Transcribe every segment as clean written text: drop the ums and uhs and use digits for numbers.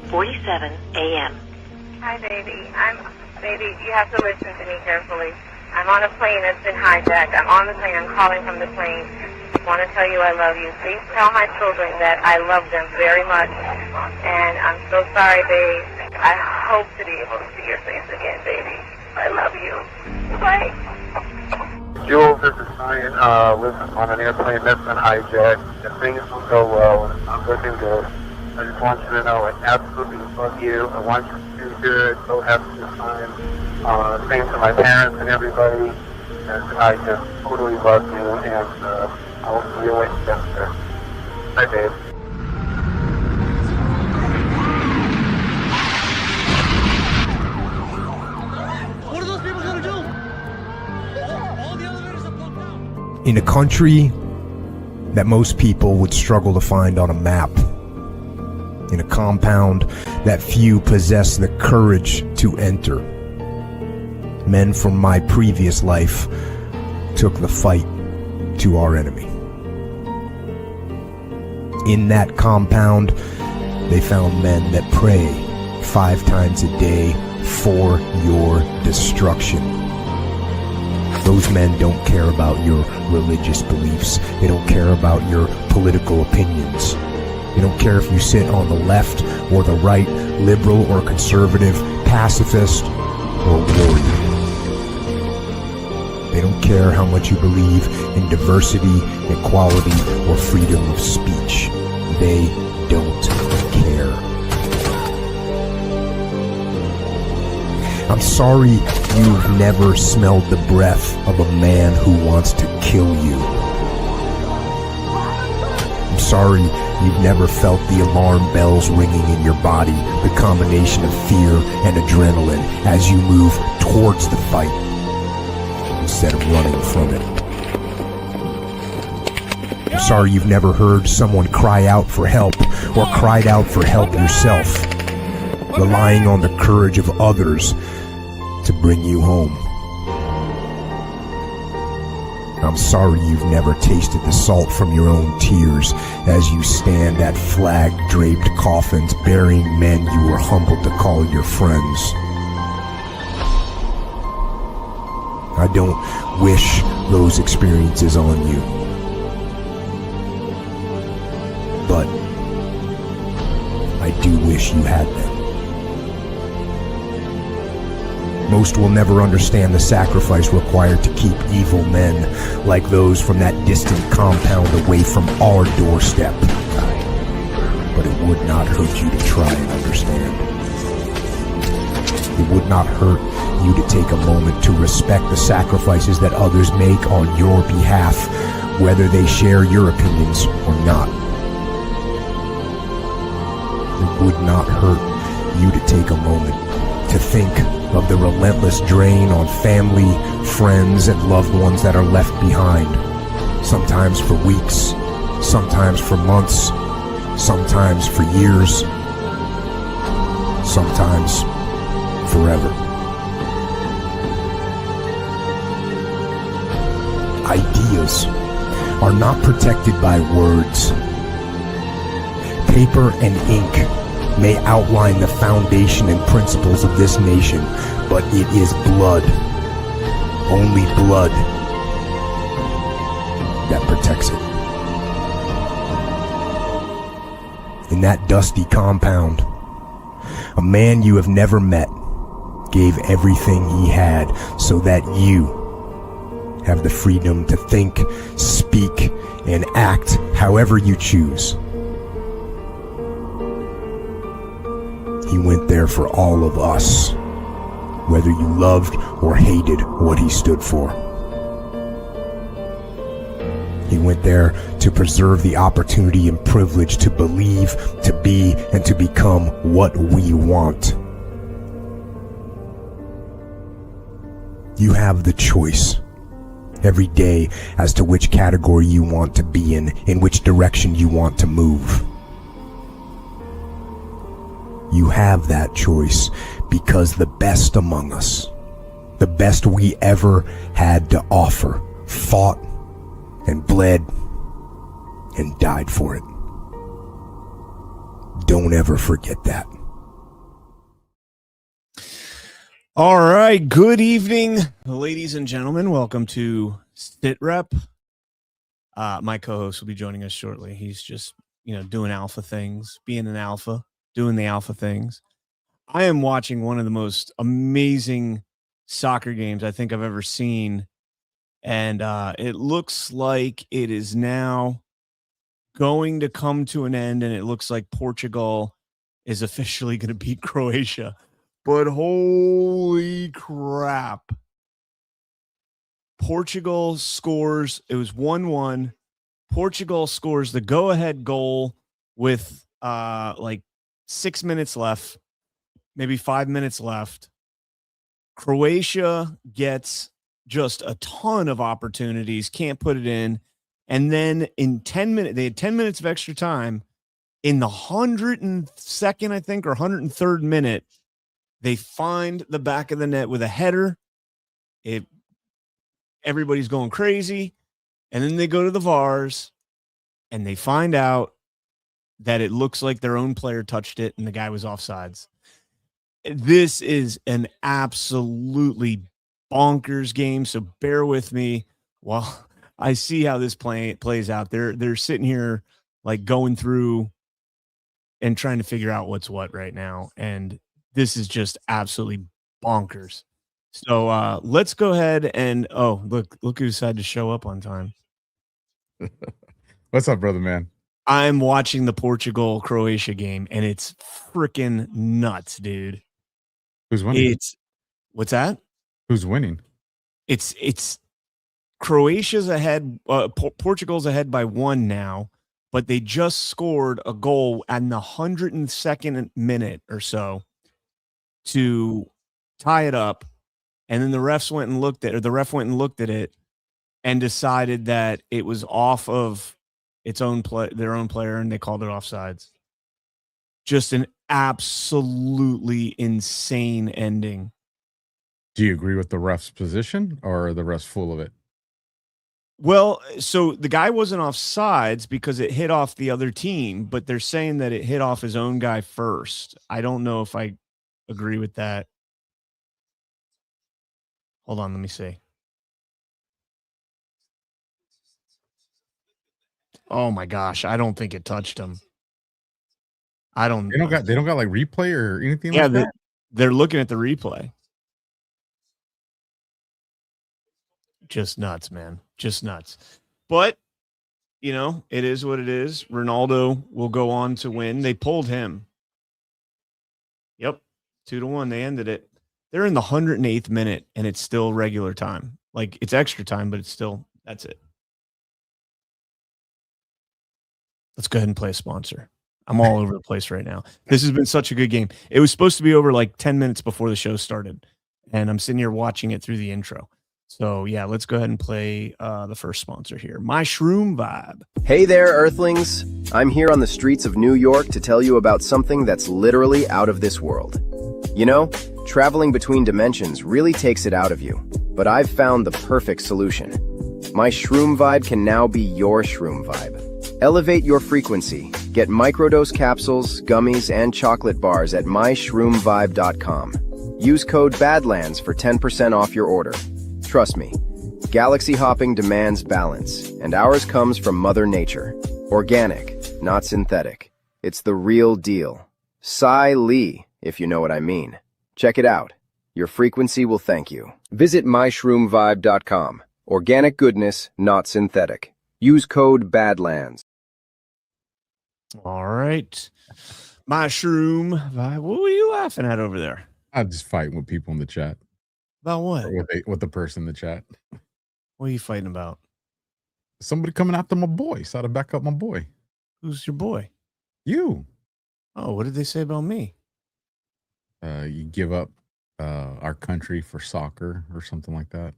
11:47 a.m. Hi, baby. Baby, you have to listen to me carefully. I'm on a plane that's been hijacked. I'm on the plane. I'm calling from the plane. I want to tell you I love you. Please tell my children that I love them very much. And I'm so sorry, babe. I hope to be able to see your face again, baby. I love you. Bye. Jules, this is Ryan. Listen, on an airplane that's been hijacked. If things don't go well, and it's not looking good, I just want you to know I absolutely love you. I want you to do good. So happy this time. Same to my parents and everybody. And I just totally love you, and I'll see you later. Bye, babe. What are those people going to do? All the elevators are blocked out. In a country that most people would struggle to find on a map, in a compound that few possess the courage to enter, men from my previous life took the fight to our enemy. In that compound, they found men that pray 5 times a day for your destruction. Those men don't care about your religious beliefs. They don't care about your political opinions. They don't care if you sit on the left or the right, liberal or conservative, pacifist or warrior. They don't care how much you believe in diversity, equality, or freedom of speech. They don't care. I'm sorry you've never smelled the breath of a man who wants to kill you. I'm sorry you've never felt the alarm bells ringing in your body, the combination of fear and adrenaline as you move towards the fight instead of running from it. I'm sorry you've never heard someone cry out for help or cried out for help yourself, relying on the courage of others to bring you home. I'm sorry you've never tasted the salt from your own tears as you stand at flag-draped coffins burying men you were humbled to call your friends. I don't wish those experiences on you, but I do wish you had them. Most will never understand the sacrifice required to keep evil men like those from that distant compound away from our doorstep. But it would not hurt you to try and understand. It would not hurt you to take a moment to respect the sacrifices that others make on your behalf, whether they share your opinions or not. It would not hurt you to take a moment to think of the relentless drain on family, friends, and loved ones that are left behind, sometimes for weeks, sometimes for months, sometimes for years, sometimes forever. Ideas are not protected by words. Paper and ink may outline the foundation and principles of this nation, but it is blood, only blood, that protects it. In that dusty compound, a man you have never met gave everything he had so that you have the freedom to think, speak, and act however you choose. He went there for all of us, whether you loved or hated what he stood for. He went there to preserve the opportunity and privilege to believe, to be, and to become what we want. You have the choice every day as to which category you want to be in which direction you want to move. You have that choice because the best among us, the best we ever had to offer, fought and bled and died for it. Don't ever forget that. All right. Good evening, ladies and gentlemen. Welcome to SITREP. My co-host will be joining us shortly. He's just, doing alpha things, being an alpha, doing the alpha things. I am watching one of the most amazing soccer games I think I've ever seen. And it looks like it is now going to come to an end. And it looks like Portugal is officially going to beat Croatia. But holy crap. Portugal scores. It was 1-1. Portugal scores the go-ahead goal with like 6 minutes left, maybe 5 minutes left. Croatia gets just a ton of opportunities, can't put it in. And then in 10 minutes, they had 10 minutes of extra time. In the 102nd, I think, or 103rd minute, they find the back of the net with a header. Everybody's going crazy. And then they go to the VARs and they find out that it looks like their own player touched it and the guy was offsides. This is an absolutely bonkers game. So bear with me while I see how this plays out. They're sitting here like going through and trying to figure out what's what right now. And this is just absolutely bonkers. So let's go ahead and look who decided to show up on time. What's up, brother man? I'm watching the Portugal Croatia game and it's freaking nuts, dude. Who's winning? What's that? Who's winning? It's Croatia's ahead. Portugal's ahead by 1 now, but they just scored a goal in the 102nd minute or so to tie it up. And then the ref went and looked at it and decided that it was off of their own player, and they called it offsides. Just an absolutely insane ending. Do you agree with the ref's position, or are the refs full of it? Well, so the guy wasn't offsides because it hit off the other team, but they're saying that it hit off his own guy first. I don't know if I agree with that. Hold on, let me see. Oh my gosh, I don't think it touched him. They don't got like replay or anything like that? They're looking at the replay. Just nuts, man. Just nuts. But, it is what it is. Ronaldo will go on to win. They pulled him. Yep. 2-1. They ended it. They're in the 108th minute, and it's still regular time. Like, it's extra time, but it's still, that's it. Let's go ahead and play a sponsor. I'm all over the place right now. This has been such a good game. It was supposed to be over like 10 minutes before the show started, and I'm sitting here watching it through the intro. So, yeah, let's go ahead and play the first sponsor here. My Shroom Vibe. Hey there, Earthlings. I'm here on the streets of New York to tell you about something that's literally out of this world. Traveling between dimensions really takes it out of you, but I've found the perfect solution. My Shroom Vibe can now be your Shroom Vibe. Elevate your frequency. Get microdose capsules, gummies, and chocolate bars at myshroomvibe.com. Use code BADLANDS for 10% off your order. Trust me, galaxy hopping demands balance, and ours comes from Mother Nature. Organic, not synthetic. It's the real deal. Cy Lee, if you know what I mean. Check it out. Your frequency will thank you. Visit myshroomvibe.com. Organic goodness, not synthetic. Use code BADLANDS. All right. My Shroom Vibe. What were you laughing at over there? I'm just fighting with people in the chat. About what? Or with the person in the chat. What are you fighting about? Somebody coming after my boy. So I had to back up my boy. Who's your boy? You. Oh, what did they say about me? You give up our country for soccer or something like that.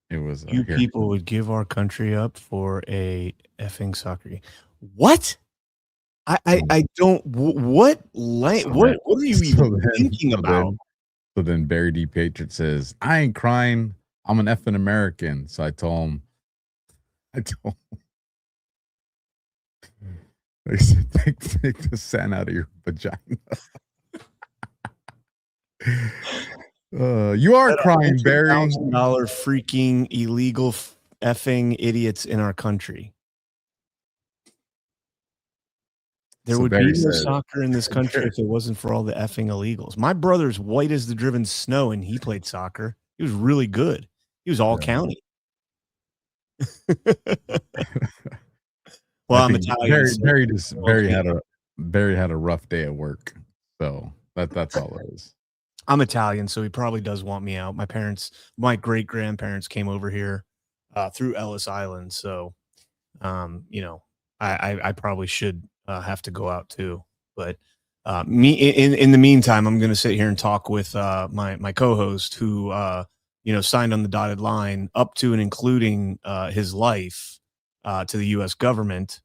It was people would give our country up for a effing soccer game. What? I don't. What are you even thinking about? So then Barry D. Patriot says, "I ain't crying. I'm an effing American." So I told him. They said, take the sand out of your vagina. You are crying, Barry. $100,000 freaking illegal effing idiots in our country. There would be no soccer in this country if it wasn't for all the effing illegals. My brother's white as the driven snow, and he played soccer. He was really good. He was all county. Well, I'm Italian. Barry had a rough day at work, so that's all it is. I'm Italian, so he probably does want me out. My great grandparents came over here through Ellis Island, so I probably should have to go out too. But in the meantime, I'm going to sit here and talk with my co-host who signed on the dotted line up to and including his life to the U.S. government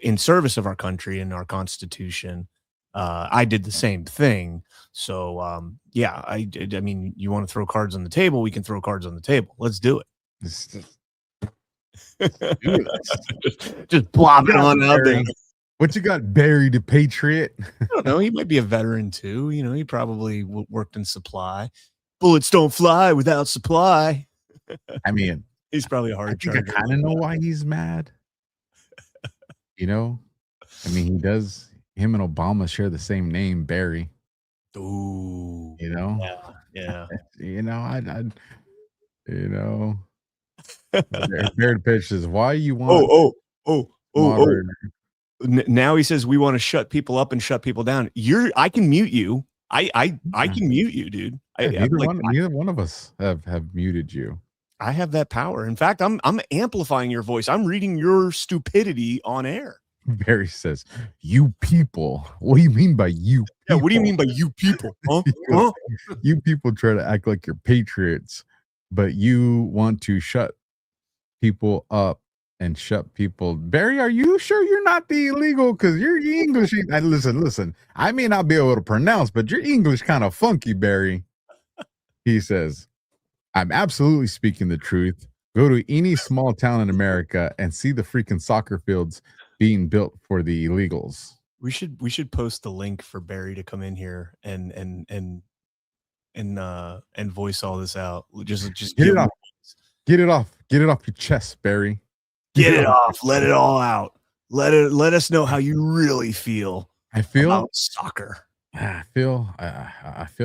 in service of our country and our Constitution. I did the same thing. So, I mean, you want to throw cards on the table? We can throw cards on the table. Let's do it. Just plop it on out there. What you got, Barry the Patriot? I don't know. He might be a veteran too. He probably worked in supply. Bullets don't fly without supply. I mean, he's probably a hard charger. I kind of know why he's mad. I mean, he does. Him and Obama share the same name, Barry. Ooh. Yeah. Barry pitch says, why you want now he says we want to shut people up and shut people down. I can mute you. I can mute you, dude. Neither one of us have muted you. I have that power. In fact, I'm amplifying your voice. I'm reading your stupidity on air. Barry says, you people. What do you mean by you people? Yeah, what do you mean by you people? Huh? Huh? You people try to act like you're patriots, but you want to shut people up and shut people. Barry, are you sure you're not the illegal? Because your English. Listen. I may not be able to pronounce, but your English kind of funky, Barry. He says, I'm absolutely speaking the truth. Go to any small town in America and see the freaking soccer fields being built for the illegals. We should post the link for Barry to come in here and voice all this out. Just get it off. Get it off your chest, Barry. Get it off. Let it all out. Let us know how you really feel. I feel about soccer. I feel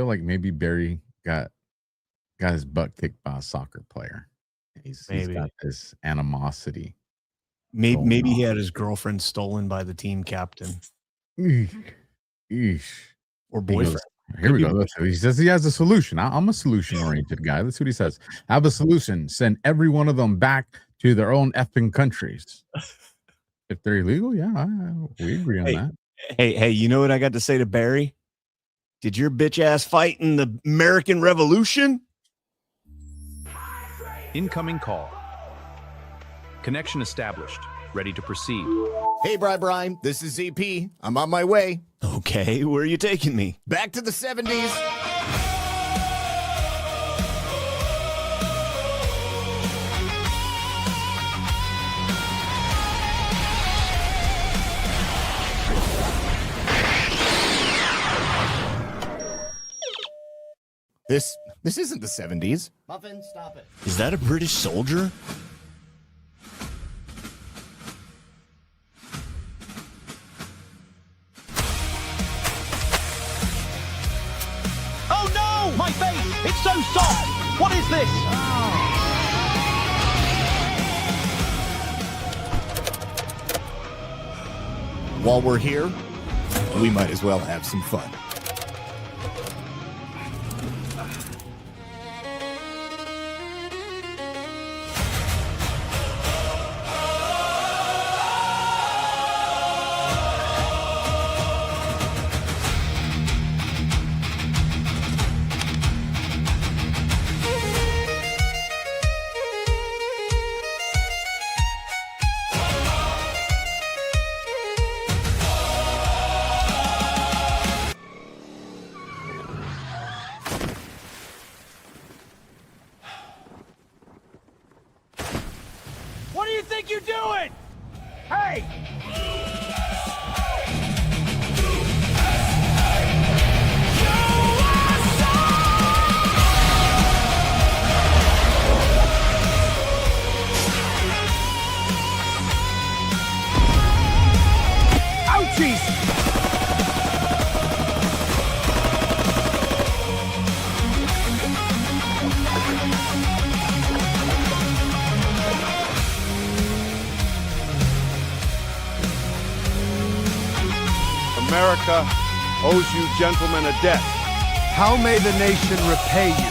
like maybe Barry got his butt kicked by a soccer player. He's got this animosity. Maybe he had his girlfriend stolen by the team captain. Eesh. Or boyfriend. Here we go. He says he has a solution. I'm a solution-oriented guy. That's what he says. I have a solution. Send every one of them back to their own effing countries. If they're illegal, yeah, we agree on that. Hey, you know what I got to say to Barry? Did your bitch ass fight in the American Revolution? Incoming call. Connection established. Ready to proceed. Hey, Brian, this is ZP. I'm on my way. Okay, where are you taking me? Back to the 70s. This isn't the 70s. Muffin, stop it. Is that a British soldier? Oh no! My face! It's so soft! What is this? While we're here, we might as well have some fun. Jesus. America owes you gentlemen a debt. How may the nation repay you?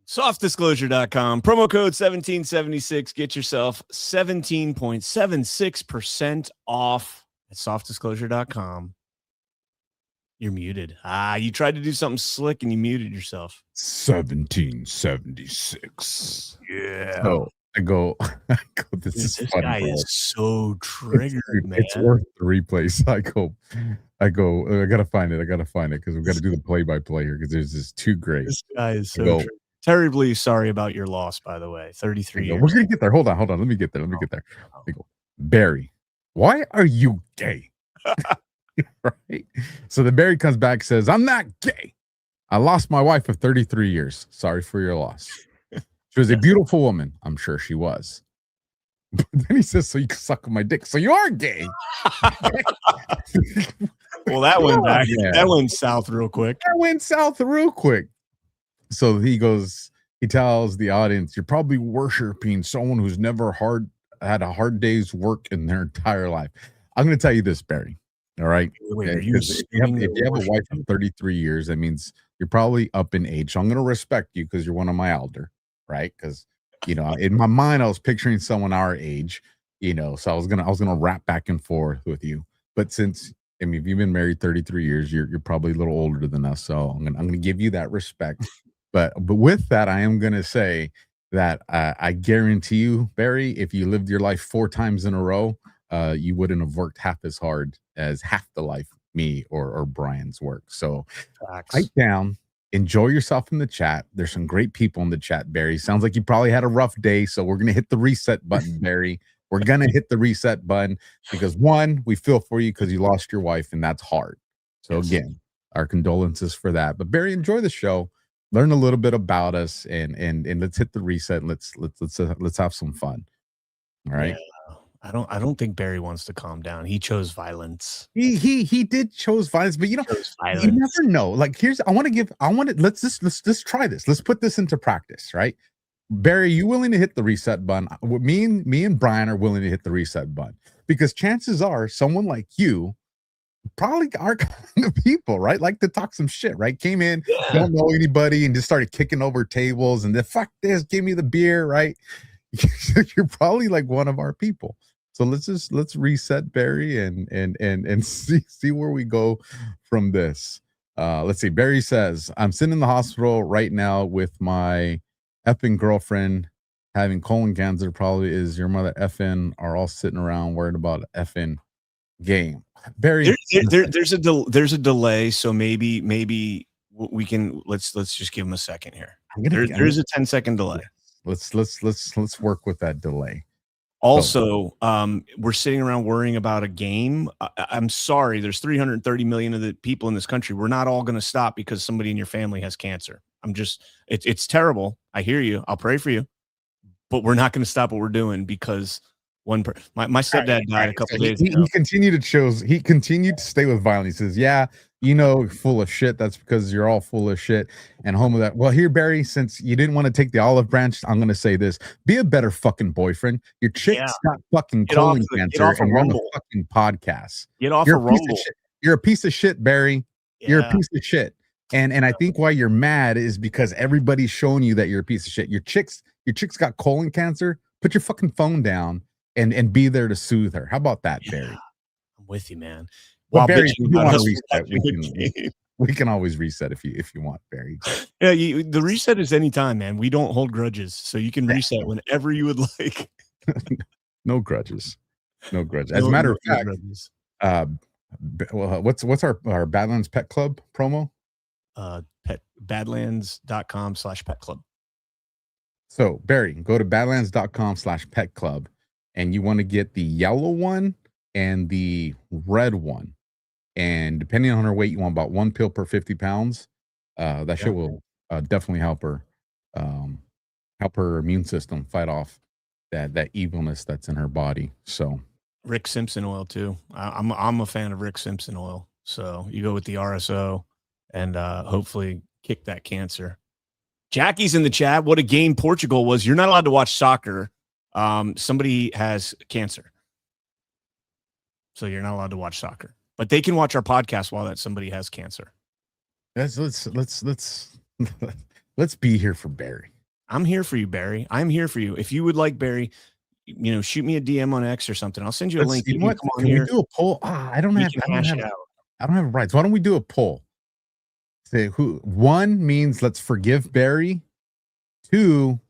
Softdisclosure.com, promo code 1776. Get yourself 17.76% off at softdisclosure.com. You're muted. You tried to do something slick and you muted yourself. 1776. Yeah. So I go, this guy is so triggered, man. It's worth the replays. I gotta find it because we've got to do the play-by-play here because this is too great. This guy is so triggered. Terribly sorry about your loss, by the way. 33 years. We're gonna get there. Hold on. Let me get there. I go, Barry, why are you gay? Right. So the Barry comes back, says, I'm not gay. I lost my wife of 33 years. Sorry for your loss. She was a beautiful woman. I'm sure she was. But then he says, so you can suck on my dick. So you are gay. Well, that went back. Yeah. That went south real quick. So he tells the audience, you're probably worshiping someone who's never had a hard day's work in their entire life. I'm going to tell you this, Barry. All right. Wait, if you have a wife of 33 years, that means you're probably up in age. So I'm going to respect you because you're one of my elder, right? Because, in my mind, I was picturing someone our age, so I was going to rap back and forth with you. But since, if you've been married 33 years, you're probably a little older than us. So I'm going to give you that respect. But with that, I am going to say that I guarantee you, Barry, if you lived your life 4 times in a row, you wouldn't have worked half as hard as half the life me or Brian's work. So write down, enjoy yourself in the chat. There's some great people in the chat, Barry. Sounds like you probably had a rough day. So we're going to hit the reset button, Barry. We're going to hit the reset button because one, we feel for you because you lost your wife and that's hard. So again, our condolences for that. But Barry, enjoy the show. Learn a little bit about us and let's hit the reset. And let's have some fun. All right. Yeah. I don't think Barry wants to calm down. He chose violence. He did chose violence, but you never know. Like let's try this. Let's put this into practice, right? Barry, you willing to hit the reset button? Me and Brian are willing to hit the reset button because chances are someone like you probably our kind of people, right? Like to talk some shit, right? Came in, don't know anybody, and just started kicking over tables and then fuck this, give me the beer, right? You're probably like one of our people. So let's reset Barry and see where we go from this. Let's see. Barry says, I'm sitting in the hospital right now with my effing girlfriend having colon cancer. Probably is your mother effing are all sitting around worried about effing game. Barry, there's a delay, so maybe we can let's just give him a second here. There's a 10-second delay. Let's work with that delay. Also, we're sitting around worrying about a game. I'm sorry, there's 330 million of the people in this country. We're not all going to stop because somebody in your family has cancer. It's terrible. I hear you. I'll pray for you, but we're not going to stop what we're doing because my stepdad died a couple days ago. He continued to stay with violence. He says, yeah, full of shit. That's because you're all full of shit and home of that. Well, here, Barry, since you didn't want to take the olive branch, I'm going to say this. Be a better fucking boyfriend. Your chick's got fucking colon cancer and run the fucking podcast. Get off a Rumble. You're a piece of shit, Barry. Yeah. You're a piece of shit. And I think why you're mad is because everybody's showing you that you're a piece of shit. Your chick's got colon cancer. Put your fucking phone down and be there to soothe her. How about that, Barry? I'm with you, man. Well, While Barry, bitching if you about want us to reset, watching the game. we can always reset if you want, Barry. Yeah, the reset is anytime, man. We don't hold grudges, so you can reset whenever you would like. No grudges. No grudges. As a matter of fact, well, what's our Badlands Pet Club promo? Badlands.com/pet club. So Barry, go to badlands.com/pet club, and you want to get the yellow one and the red one. And depending on her weight, you want about 1 pill per 50 pounds. That shit will definitely help her immune system fight off that evilness that's in her body. So Rick Simpson oil too. I'm a fan of Rick Simpson oil. So you go with the RSO and hopefully kick that cancer. Jackie's in the chat. What a game Portugal was. You're not allowed to watch soccer. Somebody has cancer. So you're not allowed to watch soccer. But they can watch our podcast while that somebody has cancer. Let's be here for Barry. I'm here for you, Barry. I'm here for you. If you would like Barry, shoot me a DM on X or something. I'll send you a link. You know what? Can we do a poll? I don't have rights. Why don't we do a poll? Say who 1 means let's forgive Barry. 2,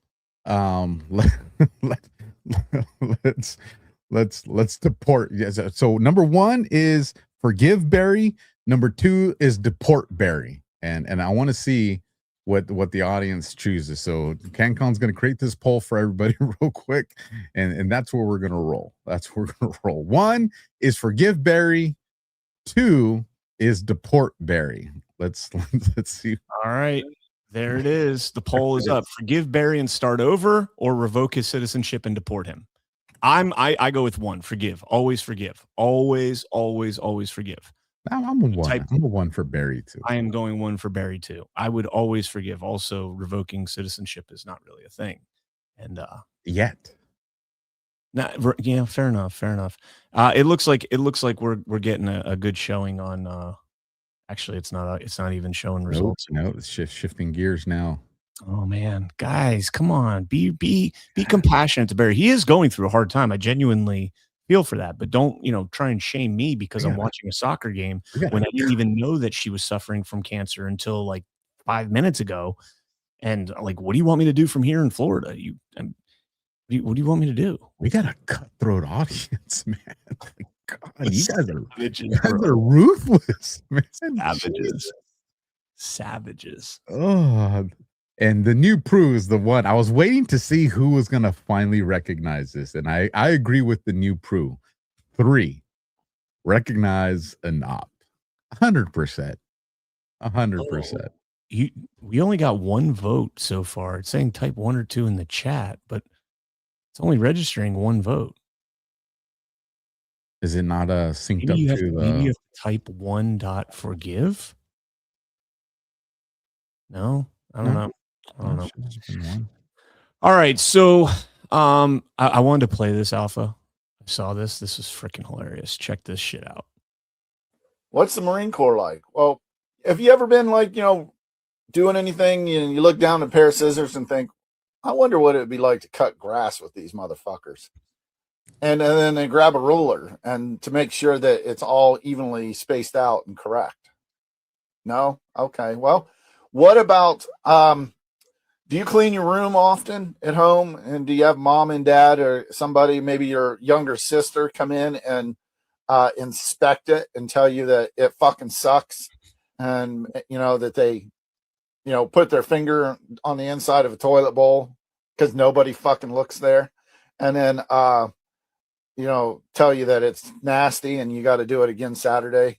let's deport. Yes. So number 1 is forgive Barry. Number 2 is deport Barry. And I want to see what the audience chooses. So CannCon's going to create this poll for everybody real quick, and that's where we're going to roll. That's where we're going to roll. 1 is forgive Barry. 2 is deport Barry. Let's see. All right, there it is. The poll is up. Forgive Barry and start over, or revoke his citizenship and deport him. I go with 1. Forgive. Always forgive. Always forgive. I'm a 1. I'm a 1 for Barry too. I am going 1 for Barry too. I would always forgive. Also, revoking citizenship is not really a thing, and yet. Yeah, fair enough. It looks like we're getting a good showing on. Actually, it's not even showing results. No, it's shifting gears now. Oh man, guys, come on, be compassionate to Barry. He is going through a hard time. I genuinely feel for that, but don't try and shame me because I'm watching a soccer game when I didn't even know that she was suffering from cancer until like 5 minutes ago. And like, what do you want me to do from here in Florida? What do you want me to do? We got a cutthroat audience, man. God, you guys Savages, are ruthless, man. Savages. Oh, and the new Prue is the one. I was waiting to see who was going to finally recognize this. And I agree with the new Prue. 3, recognize an op. 100%. 100%. We only got 1 vote so far. It's saying type 1 or 2 in the chat, but it's only registering 1 vote. Is it not synced maybe up to maybe you have to type 1.forgive? No, I don't know. All right, so I wanted to play this alpha. I saw this. This is freaking hilarious. Check this shit out. What's the Marine Corps like? Well, have you ever been like, doing anything and you look down at a pair of scissors and think, I wonder what it would be like to cut grass with these motherfuckers. And then they grab a ruler and to make sure that it's all evenly spaced out and correct. No? Okay. Well, what about, do you clean your room often at home? And do you have mom and dad or somebody, maybe your younger sister, come in and inspect it and tell you that it fucking sucks? And, that they, put their finger on the inside of a toilet bowl because nobody fucking looks there. And then, tell you that it's nasty and you got to do it again Saturday.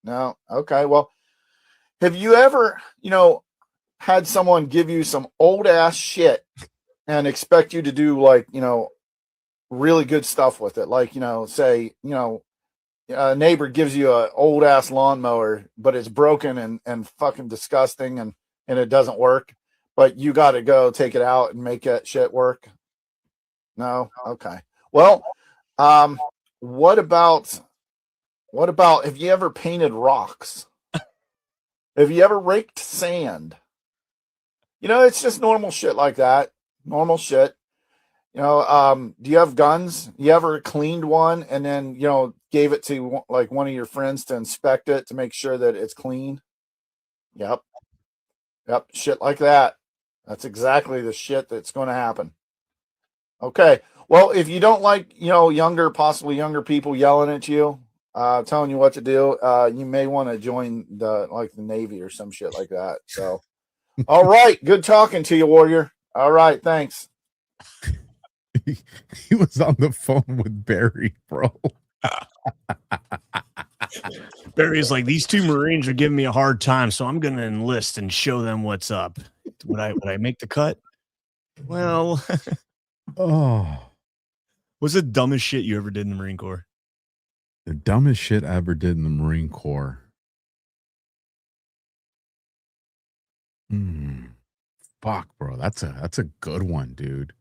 No. Okay. Well, have you ever, had someone give you some old ass shit and expect you to do like, really good stuff with it? Like, say, a neighbor gives you a old ass lawnmower, but it's broken and fucking disgusting and it doesn't work, but you got to go take it out and make that shit work. No. Okay. Well, what about have you ever painted rocks? Have you ever raked sand? It's just normal shit like that. Normal shit. Do you have guns? You ever cleaned one and then, gave it to like one of your friends to inspect it to make sure that it's clean? Yep. Shit like that. That's exactly the shit that's going to happen. Okay. Well, if you don't like, possibly younger people yelling at you, telling you what to do, you may want to join the Navy or some shit like that. So, all right. Good talking to you, Warrior. All right. Thanks. He was on the phone with Barry, bro. Barry's like, these two Marines are giving me a hard time, so I'm going to enlist and show them what's up. Would I make the cut? Well, what's the dumbest shit you ever did in the Marine Corps? The dumbest shit I ever did in the Marine Corps. Fuck, bro. That's a good one, dude.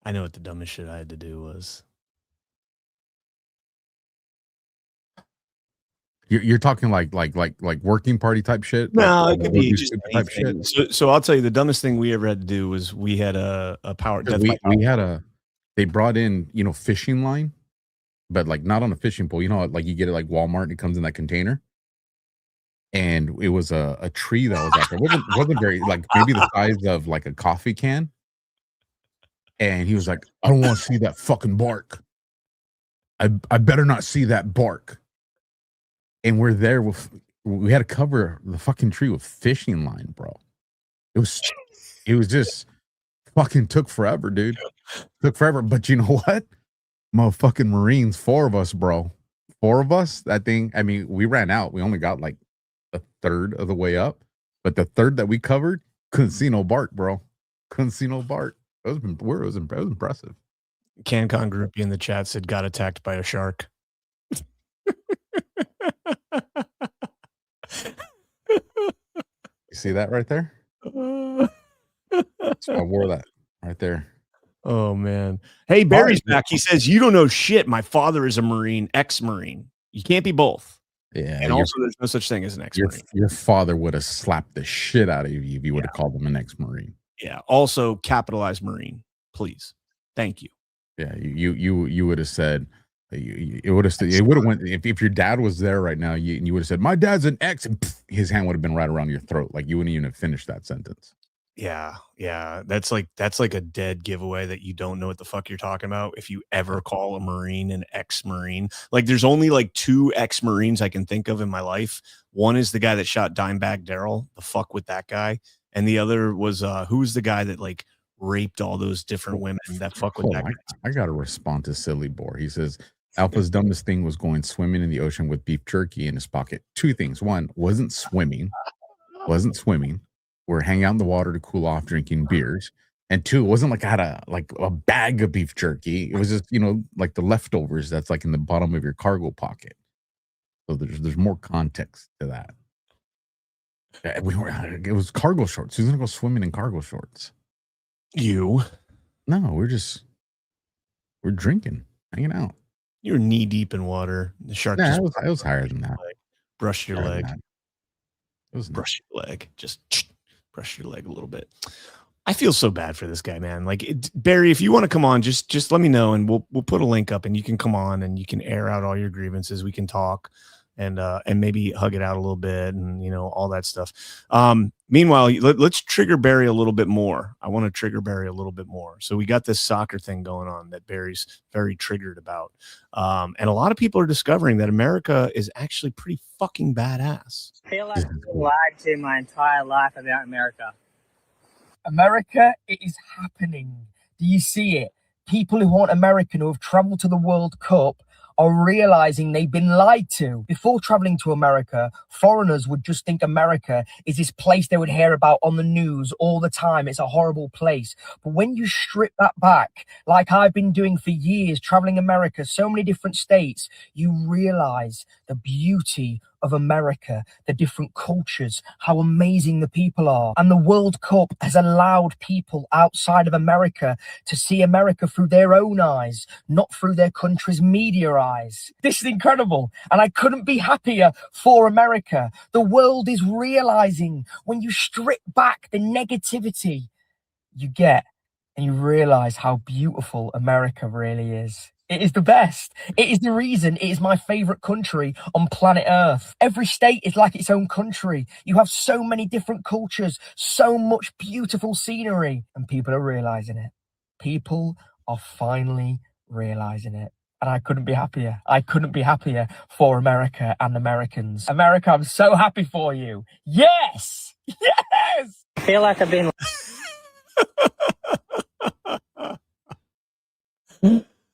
I know what the dumbest shit I had to do was. You're talking like working party type shit? No, like, it could be just type shit. So I'll tell you, the dumbest thing we ever had to do was we had a power. They brought in, fishing line, but like not on a fishing pole. Like you get it like Walmart and it comes in that container. And it was a tree that was out there. It wasn't very, like maybe the size of like a coffee can. And he was like, I don't want to see that fucking bark. I better not see that bark. And we're there we had to cover the fucking tree with fishing line, bro. It was just fucking took forever, dude. Took forever. But you know what? Motherfucking Marines, 4 of us, bro. 4 of us, that thing, I mean, we ran out. We only got like a third of the way up. But the third that we covered, couldn't see no bark, bro. Couldn't see no bark. It was impressive. CannCon groupie in the chat said got attacked by a shark. You see that right there? So I wore that right there. Oh man. Hey, Barry's back. He says, you don't know shit. My father is a Marine, ex-Marine. You can't be both. Yeah. And also there's no such thing as an ex-Marine. Your father would have slapped the shit out of you if you would have called him an ex-Marine. Yeah. Also capitalized Marine, please. Thank you. Yeah. You would have said, it would have went, if your dad was there right now, you would have said, my dad's an ex, and his hand would have been right around your throat. Like you wouldn't even have finished that sentence. Yeah. That's like a dead giveaway that you don't know what the fuck you're talking about. If you ever call a Marine an ex-Marine, like there's only like 2 ex-Marines I can think of in my life. One is the guy that shot Dimebag Darrell. The fuck with that guy. And the other was who's the guy that like raped all those different women? That fuck with that guy. I got to respond to Silly Boar. He says, Alpha's dumbest thing was going swimming in the ocean with beef jerky in his pocket. 2 things. One, wasn't swimming. We're hanging out in the water to cool off, drinking beers. And 2, it wasn't like I had a bag of beef jerky. It was just, like the leftovers that's like in the bottom of your cargo pocket. So there's more context to that. It was cargo shorts. Who's gonna go swimming in cargo shorts? You? No, we're drinking, hanging out. You're knee deep in water. The shark. Nah, I was higher than that. Brush your leg. It was brush your leg. Just brush your leg a little bit. I feel so bad for this guy, man. Like Barry, if you want to come on, just let me know, and we'll put a link up, and you can come on and you can air out all your grievances. We can talk and maybe hug it out a little bit, and all that stuff. Meanwhile, let's trigger Barry a little bit more. I want to trigger Barry a little bit more. So we got this soccer thing going on that Barry's very triggered about, and a lot of people are discovering that America is actually pretty fucking badass. I feel like I've been lied to my entire life about America. America, it is happening. Do you see it? People who aren't American, who have traveled to the World Cup, are realizing they've been lied to. Before traveling to America, foreigners would just think America is this place they would hear about on the news all the time. It's a horrible place. But when you strip that back, like I've been doing for years, traveling America, so many different states, you realize the beauty of America, the different cultures, how amazing the people are. And the World Cup has allowed people outside of America to see America through their own eyes, not through their country's media eyes. This is incredible. And I couldn't be happier for America. The world is realizing when you strip back the negativity, you get and you realize how beautiful America really is. It is the best. It is the reason it is my favorite country on planet Earth. Every state is like its own country. You have so many different cultures, so much beautiful scenery, and people are realizing it. People are finally realizing it. And I couldn't be happier. I couldn't be happier for America and Americans. America, I'm so happy for you. Yes! Yes! I feel like I've been...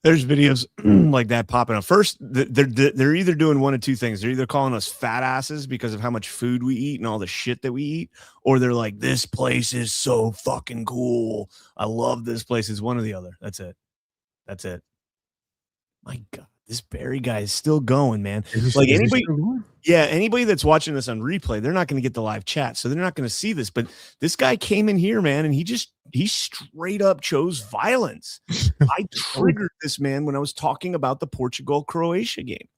There's videos like that popping up. First, they're either doing one of two things. They're either calling us fat asses because of how much food we eat and all the shit that we eat, or they're like, this place is so fucking cool. I love this place. It's one or the other. That's it. That's it. My God, this Barry guy is still going, man. Like anybody, yeah, anybody that's watching this on replay, they're not going to get the live chat, so they're not going to see this. But this guy came in here, man, and he straight up chose violence. I triggered this man when I was talking about the Portugal Croatia game.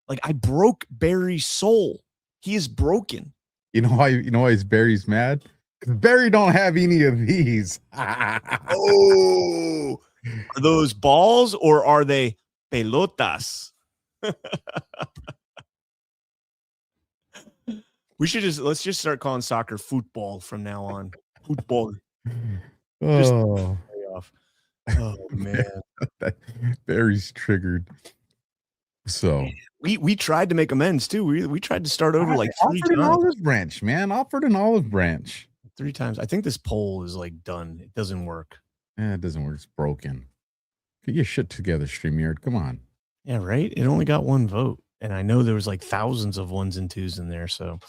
Like I broke Barry's soul. He is broken. You know why Barry's mad? Because Barry don't have any of these. Oh, are those balls or are they pelotas? Let's just start calling soccer football from now on. Football. Oh, oh man. Barry's triggered. So we tried to make amends too. We tried to start over like 3 times. An olive branch, man. Offered an olive branch 3 times. I think this poll is like done. It doesn't work. Yeah, it doesn't work. It's broken. Get your shit together, StreamYard. Come on. Yeah, right. It only got 1 vote, and I know there was like thousands of 1s and 2s in there. So,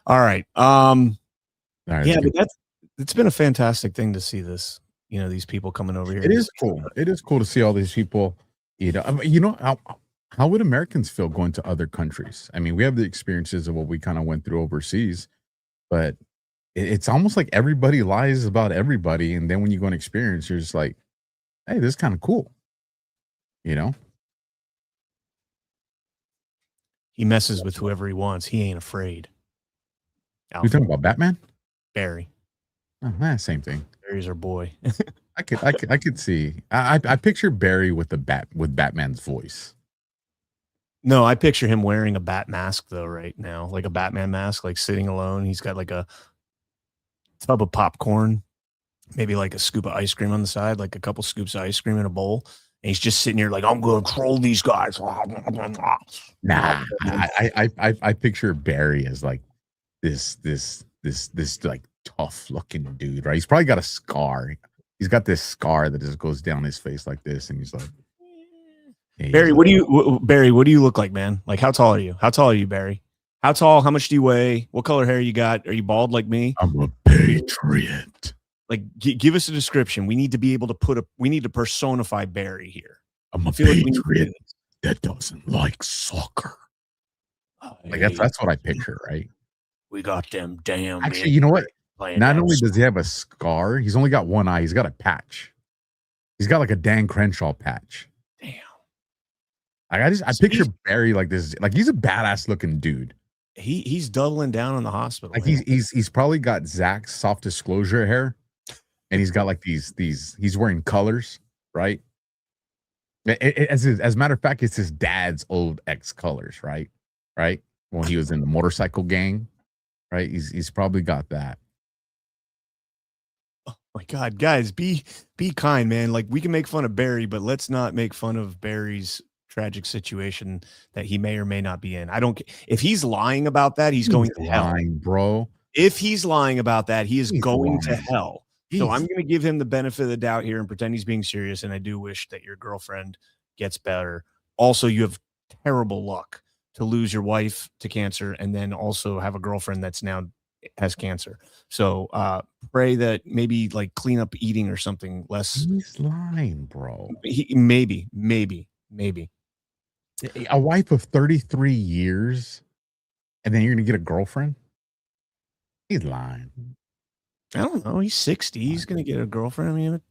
all right. Yeah, but it's been a fantastic thing to see this. You know, these people coming over here. It is cool. It is cool to see all these people. How would Americans feel going to other countries? I mean, we have the experiences of what we kind of went through overseas, but it's almost like everybody lies about everybody, and then when you go and experience, you're just like, hey, this is kind of cool. You know? He messes with whoever he wants. He ain't afraid. You talking about Batman? Barry. Oh, same thing. Barry's our boy. I could see. I picture Barry with Batman's voice. No, I picture him wearing a bat mask though right now, like a Batman mask, like sitting alone. He's got like a tub of popcorn, maybe like a scoop of ice cream on the side, like a couple scoops of ice cream in a bowl. And he's just sitting here like, I'm going to troll these guys. Nah, I picture Barry as like this like tough looking dude, right? He's probably got a scar. He's got this scar that just goes down his face like this, and he's like, hey, Barry, what do you look like, man? Like, how tall are you? How tall are you, Barry? How tall? How much do you weigh? What color hair you got? Are you bald like me? I'm a patriot. Like, give us a description. We need to be able to we need to personify Barry here. I'm a patriot that doesn't like soccer. Like that's what I picture, right? We got them damn. Actually, you know what? Not only does he have a scar, he's only got one eye. He's got a patch. He's got like a Dan Crenshaw patch. Damn. I picture Barry like this. Like he's a badass looking dude. He's doubling down on the hospital. Like he's probably got Zach's soft disclosure hair, and he's got like these. He's wearing colors, right? As a matter of fact, it's his dad's old ex colors, right? Right when he was in the motorcycle gang, right? He's probably got that. Oh my God, guys, be kind, man. Like we can make fun of Barry, but let's not make fun of Barry's tragic situation that he may or may not be in. I don't. If he's lying about that, he's going to hell, bro. If he's lying about that, he is going to hell. So I'm going to give him the benefit of the doubt here and pretend he's being serious. And I do wish that your girlfriend gets better. Also, you have terrible luck to lose your wife to cancer and then also have a girlfriend that's now has cancer. So pray that maybe like clean up eating or something less. He's lying, bro. Maybe. A wife of 33 years and then you're going to get a girlfriend? He's lying. I don't know. He's 60. He's going to get a girlfriend. I mean,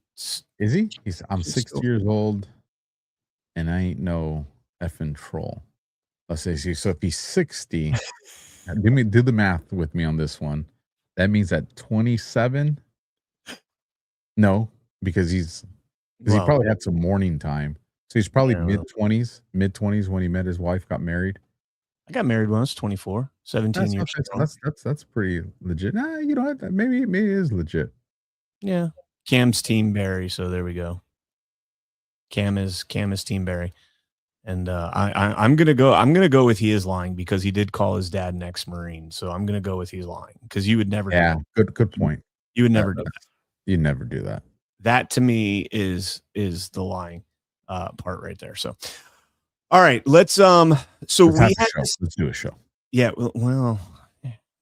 is he? I'm 60 years old and I ain't no effing troll. Let's say so. If he's 60, do the math with me on this one. That means at 27, No, because he probably had some morning time. So he's probably mid-20s when he met his wife, got married. I got married when I was 24, 17 years ago. That's pretty legit. Nah, you know what? Maybe it is legit. Yeah. Cam's Team Barry, so there we go. Cam is Team Barry. And I'm gonna go with he is lying because he did call his dad an ex-Marine. So I'm gonna go with he's lying because you would never do that. Good point. You would never do that. You'd never do that. That to me is the lying part right there. So all right, let's do a show. Yeah, well,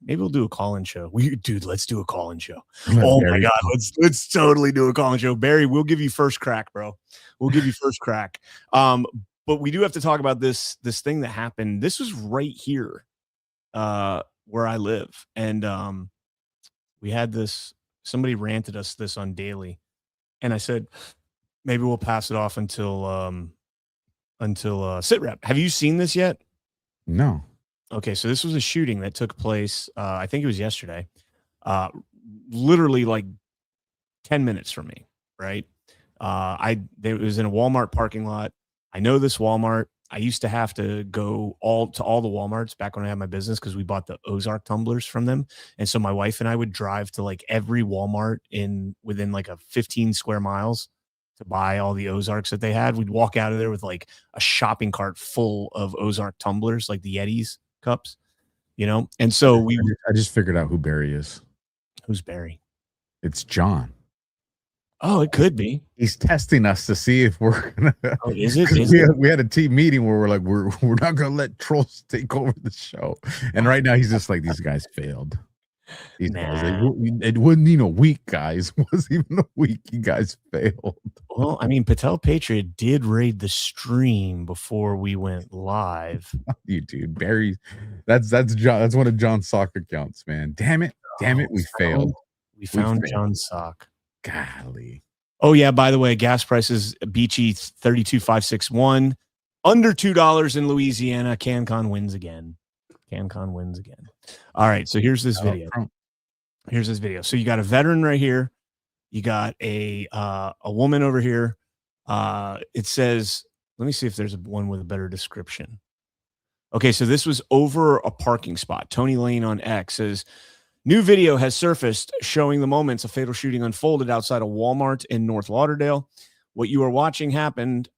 maybe we'll do a call-in show. Let's do a call-in show. Oh my God, let's totally do a call-in show. Barry, we'll give you first crack, bro. We'll give you first crack. But we do have to talk about this thing that happened. This was right here, where I live, and we had this. Somebody ranted us this on Daily, and I said maybe we'll pass it off until SITREP. Have you seen this yet? No. Okay, so this was a shooting that took place. I think it was yesterday. Literally like 10 minutes from me. Right. It was in a Walmart parking lot. I know this Walmart. I used to have to go to all the Walmarts back when I had my business because we bought the Ozark tumblers from them. And so my wife and I would drive to like every Walmart within like a 15 square miles to buy all the Ozarks that they had. We'd walk out of there with like a shopping cart full of Ozark tumblers, like the Yetis cups, you know? And so I just figured out who Barry is. Who's Barry? It's John. Oh, it could be. He's testing us to see if we're gonna. Oh, is it? We had a team meeting where we're like, we're not gonna let trolls take over the show. And right now he's just like, these guys failed. These guys, it wasn't even a week, guys. It wasn't even a week. You guys failed. Well, I mean, Patel Patriot did raid the stream before we went live. You dude, Barry. That's John. That's one of John's sock accounts, man. Damn it, we failed. We found John's sock. Golly. Oh yeah, by the way, gas prices beachy 32,561, under $2 in Louisiana. CannCon wins again. All right, so here's this video. So you got a veteran right here. You got a woman over here. It says, let me see if there's one with a better description. Okay, so this was over a parking spot. Tony Lane on X says, new video has surfaced showing the moments a fatal shooting unfolded outside a Walmart in North Lauderdale. What you are watching happened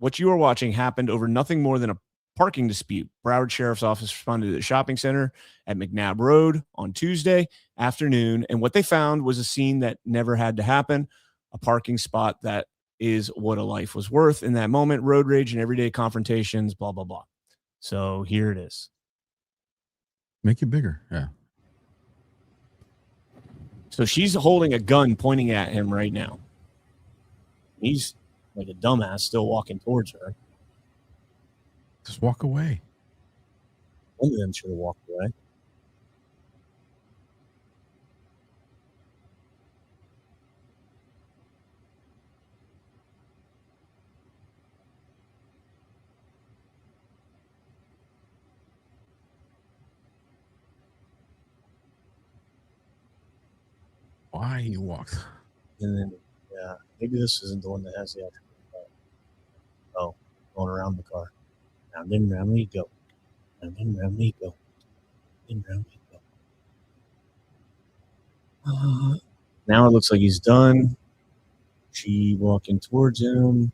over nothing more than a parking dispute. Broward Sheriff's Office responded to the shopping center at McNabb Road on Tuesday afternoon, and what they found was a scene that never had to happen, a parking spot that is what a life was worth in that moment, road rage and everyday confrontations, blah, blah, blah. So here it is. Make it bigger, yeah. So she's holding a gun pointing at him right now. He's like a dumbass still walking towards her. Just walk away. One of them should have walked away. Why he walked? And then, yeah, maybe this isn't the one that has the actual car. Oh, going around the car. Round and round we go. Round and round we go. And round we go. Now it looks like he's done. She walking towards him.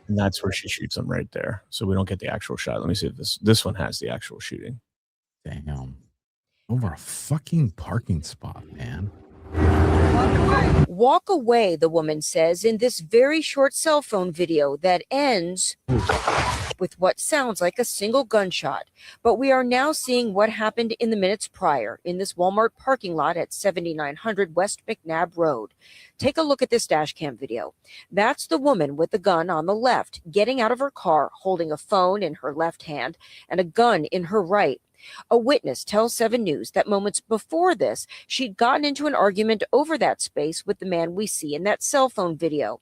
And that's where she shoots him right there. So we don't get the actual shot. Let me see if this one has the actual shooting. Damn. Over a fucking parking spot, man. Walk away, the woman says in this very short cell phone video that ends with what sounds like a single gunshot. But we are now seeing what happened in the minutes prior in this Walmart parking lot at 7900 West McNabb Road. Take a look at this dash cam video. That's the woman with the gun on the left, getting out of her car, holding a phone in her left hand and a gun in her right. A witness tells 7 News that moments before this, she'd gotten into an argument over that space with the man we see in that cell phone video.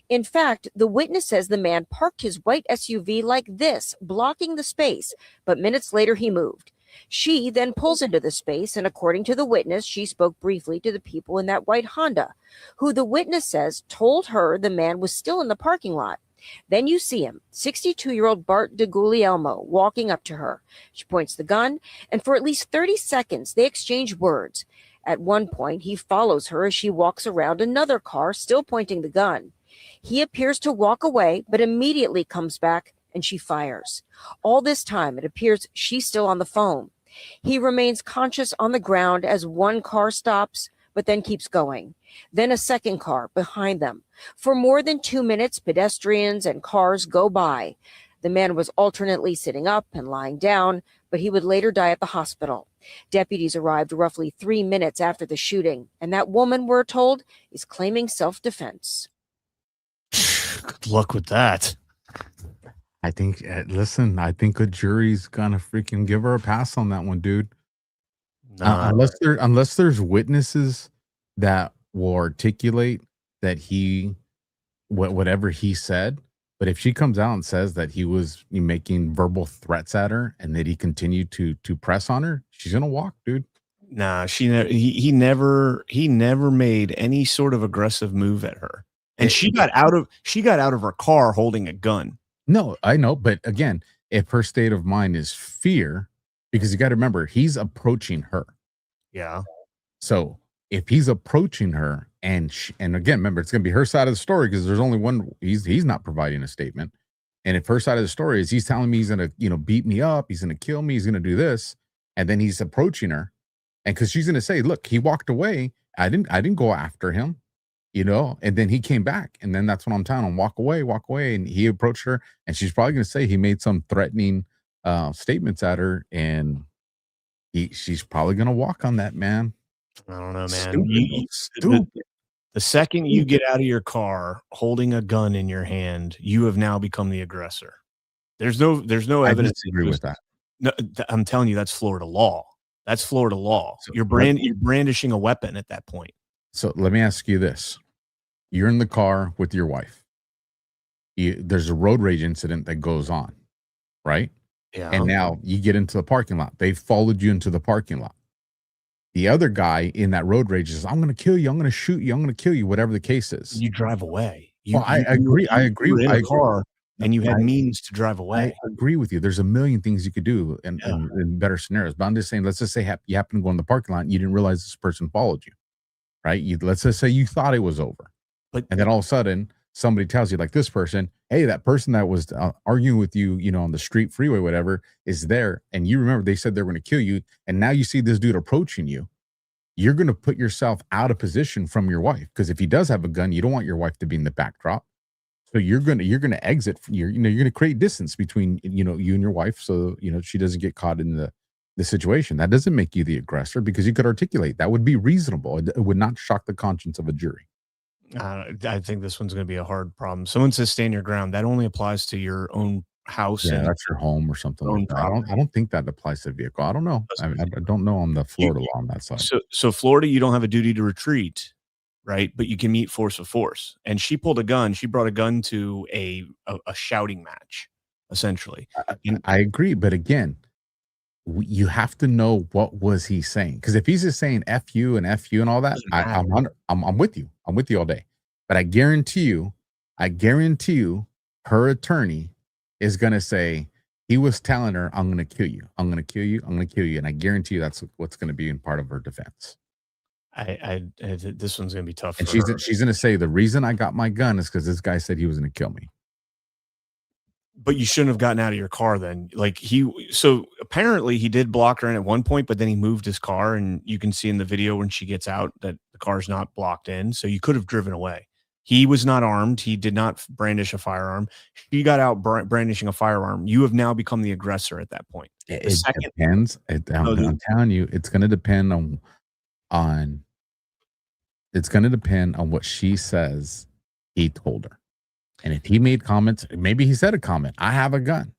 In fact, the witness says the man parked his white SUV like this, blocking the space, but minutes later he moved. She then pulls into the space, and according to the witness, she spoke briefly to the people in that white Honda, who the witness says told her the man was still in the parking lot. Then you see him, 62-year-old Bart DeGuglielmo, walking up to her. She points the gun, and for at least 30 seconds, they exchange words. At one point, he follows her as she walks around another car, still pointing the gun. He appears to walk away, but immediately comes back, and she fires. All this time, it appears she's still on the phone. He remains conscious on the ground as one car stops, but then keeps going. Then a second car behind them. For more than 2 minutes, pedestrians and cars go by. The man was alternately sitting up and lying down, but he would later die at the hospital. Deputies arrived roughly 3 minutes after the shooting, and that woman, we're told, is claiming self-defense. Good luck with that. I think, listen, I think a jury's gonna freaking give her a pass on that one, dude. Unless there's witnesses that will articulate that whatever he said. But if she comes out and says that he was making verbal threats at her and that he continued to press on her, she's gonna walk, dude. Nah, he never made any sort of aggressive move at her. And she got out of her car holding a gun. No, I know, but again, if her state of mind is fear, because you got to remember, he's approaching her. Yeah. So if he's approaching her, and again, remember, it's going to be her side of the story because there's only one. He's not providing a statement, and if her side of the story is he's telling me he's going to beat me up, he's going to kill me, he's going to do this, and then he's approaching her, and because she's going to say, look, he walked away, I didn't go after him. And then he came back, and then that's when I'm telling him, walk away, and he approached her, and she's probably going to say he made some threatening statements at her, and she's probably going to walk on that, man. I don't know, man. Stupid. The second you get out of your car holding a gun in your hand, you have now become the aggressor. There's no evidence. I disagree with that. No, I'm telling you, that's Florida law. That's Florida law. So you're brandishing a weapon at that point. So let me ask you this. You're in the car with your wife. There's a road rage incident that goes on, right? Yeah. And now you get into the parking lot. They followed you into the parking lot. The other guy in that road rage says, I'm going to kill you. I'm going to shoot you. I'm going to kill you, whatever the case is. You drive away. I agree. You were in a car and you had means to drive away. I agree with you. There's a million things you could do in better scenarios. But I'm just saying, let's just say you happen to go in the parking lot and you didn't realize this person followed you. Right? Let's just say you thought it was over, and then all of a sudden somebody tells you, like this person, hey, that person that was arguing with you, on the street, freeway, whatever, is there, and you remember they said they were going to kill you, and now you see this dude approaching you. You're going to put yourself out of position from your wife, because if he does have a gun, you don't want your wife to be in the backdrop. So you're going to exit. You're going to create distance between you and your wife, so she doesn't get caught in the situation. That doesn't make you the aggressor, because you could articulate. That would be reasonable. It would not shock the conscience of a jury. I think this one's going to be a hard problem. Someone says stand your ground. That only applies to your own house. Yeah, that's your home or something like that. I don't think that applies to a vehicle. I don't know. I don't know on the Florida law on that side. So Florida, you don't have a duty to retreat, right? But you can meet force with force. And she pulled a gun. She brought a gun to a shouting match, essentially. I agree, but again, you have to know what was he saying, because if he's just saying F you and all that, I'm with you. I'm with you all day. But I guarantee you, her attorney is gonna say he was telling her, "I'm gonna kill you. I'm gonna kill you. I'm gonna kill you," and I guarantee you that's what's gonna be in part of her defense. This one's gonna be tough. And she's gonna say the reason I got my gun is because this guy said he was gonna kill me. But you shouldn't have gotten out of your car then. So apparently he did block her in at one point, but then he moved his car, and you can see in the video when she gets out that the car's not blocked in. So you could have driven away. He was not armed. He did not brandish a firearm. She got out brandishing a firearm. You have now become the aggressor at that point. It depends. I'm telling you, it's going to depend on what she says he told her. And if he made comments, maybe he said a comment, I have a gun.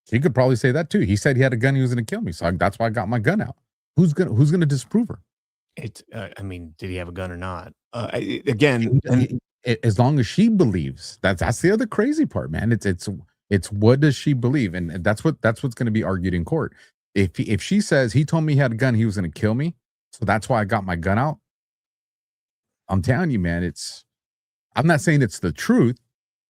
She could probably say that too. He said he had a gun, he was going to kill me. So that's why I got my gun out. Who's going to disprove her? Did he have a gun or not? As long as she believes, that's the other crazy part, man. It's what does she believe? And that's what's going to be argued in court. If she says he told me he had a gun, he was going to kill me, so that's why I got my gun out. I'm telling you, man, I'm not saying it's the truth,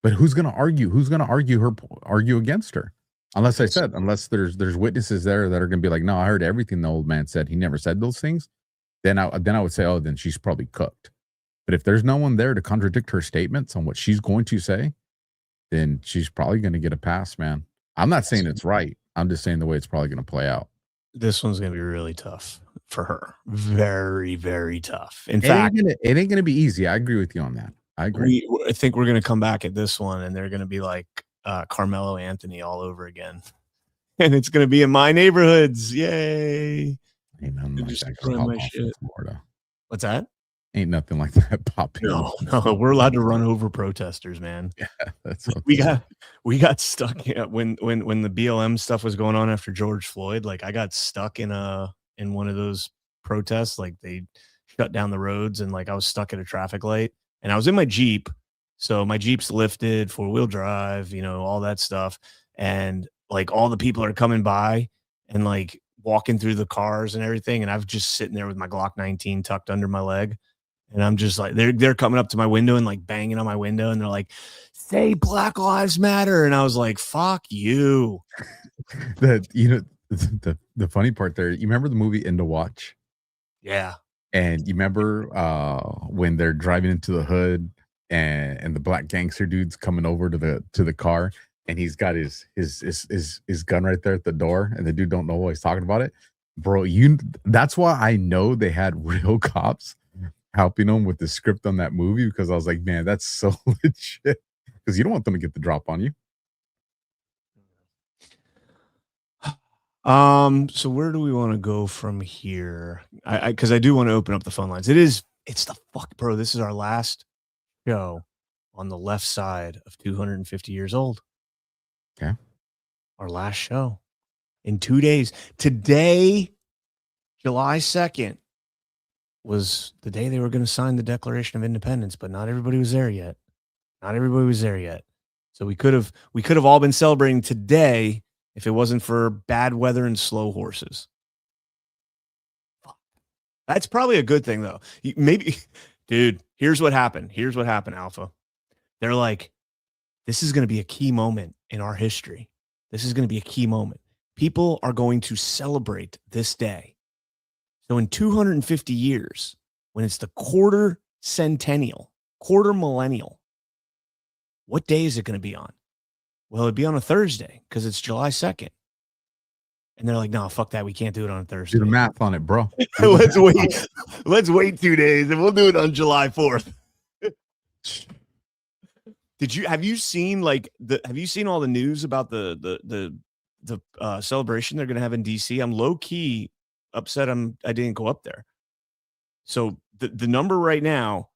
but who's going to argue? Who's going to argue against her? Unless there's witnesses there that are going to be like, no, I heard everything the old man said. He never said those things. Then I would say, oh, then she's probably cooked. But if there's no one there to contradict her statements on what she's going to say, then she's probably going to get a pass, man. I'm not saying it's right. I'm just saying the way it's probably going to play out. This one's going to be really tough for her. Very, very tough. In fact, it ain't going to be easy. I agree with you on that. I agree. I think we're going to come back at this one, and they're going to be like Carmelo Anthony all over again. And it's going to be in my neighborhoods. Yay. Ain't nothing like that. My shit. Florida. What's that? Ain't nothing like that popping. No, we're allowed to run over protesters, man. Yeah, that's we got stuck when the BLM stuff was going on after George Floyd. Like I got stuck in one of those protests. Like they shut down the roads, and like I was stuck at a traffic light, and I was in my Jeep. So my Jeep's lifted, 4-wheel drive, all that stuff, and like all the people are coming by and like walking through the cars and everything, and I'm just sitting there with my Glock 19 tucked under my leg. And I'm just like, they're coming up to my window and like banging on my window, and they're like, say Black Lives Matter. And I was like, fuck you. The funny part there, you remember the movie End of Watch? Yeah. And you remember when they're driving into the hood and the black gangster dude's coming over to the car, and he's got his gun right there at the door, and the dude don't know why he's talking about it. Bro, that's why I know they had real cops helping them with the script on that movie, because I was like, man, that's so legit, because you don't want them to get the drop on you. So where do we want to go from here? Because I do want to open up the phone lines. It's the fuck, bro. This is our last show on the left side of 250 years old. Okay. Our last show in 2 days. Today, July 2nd, was the day they were going to sign the Declaration of Independence, but not everybody was there yet. So we could have all been celebrating today if it wasn't for bad weather and slow horses. That's probably a good thing, though. Maybe, dude, here's what happened, Alpha. They're like, this is going to be a key moment in our history. This is going to be a key moment. People are going to celebrate this day. So in 250 years, when it's the quarter millennial, what day is it going to be on? Well, it'd be on a Thursday because it's July 2nd. And they're like, no, fuck that. We can't do it on a Thursday. Do the math on it, bro. Let's wait 2 days and we'll do it on July 4th. Have you seen all the news about the celebration they're going to have in DC? I'm low key upset I didn't go up there. So the number right now,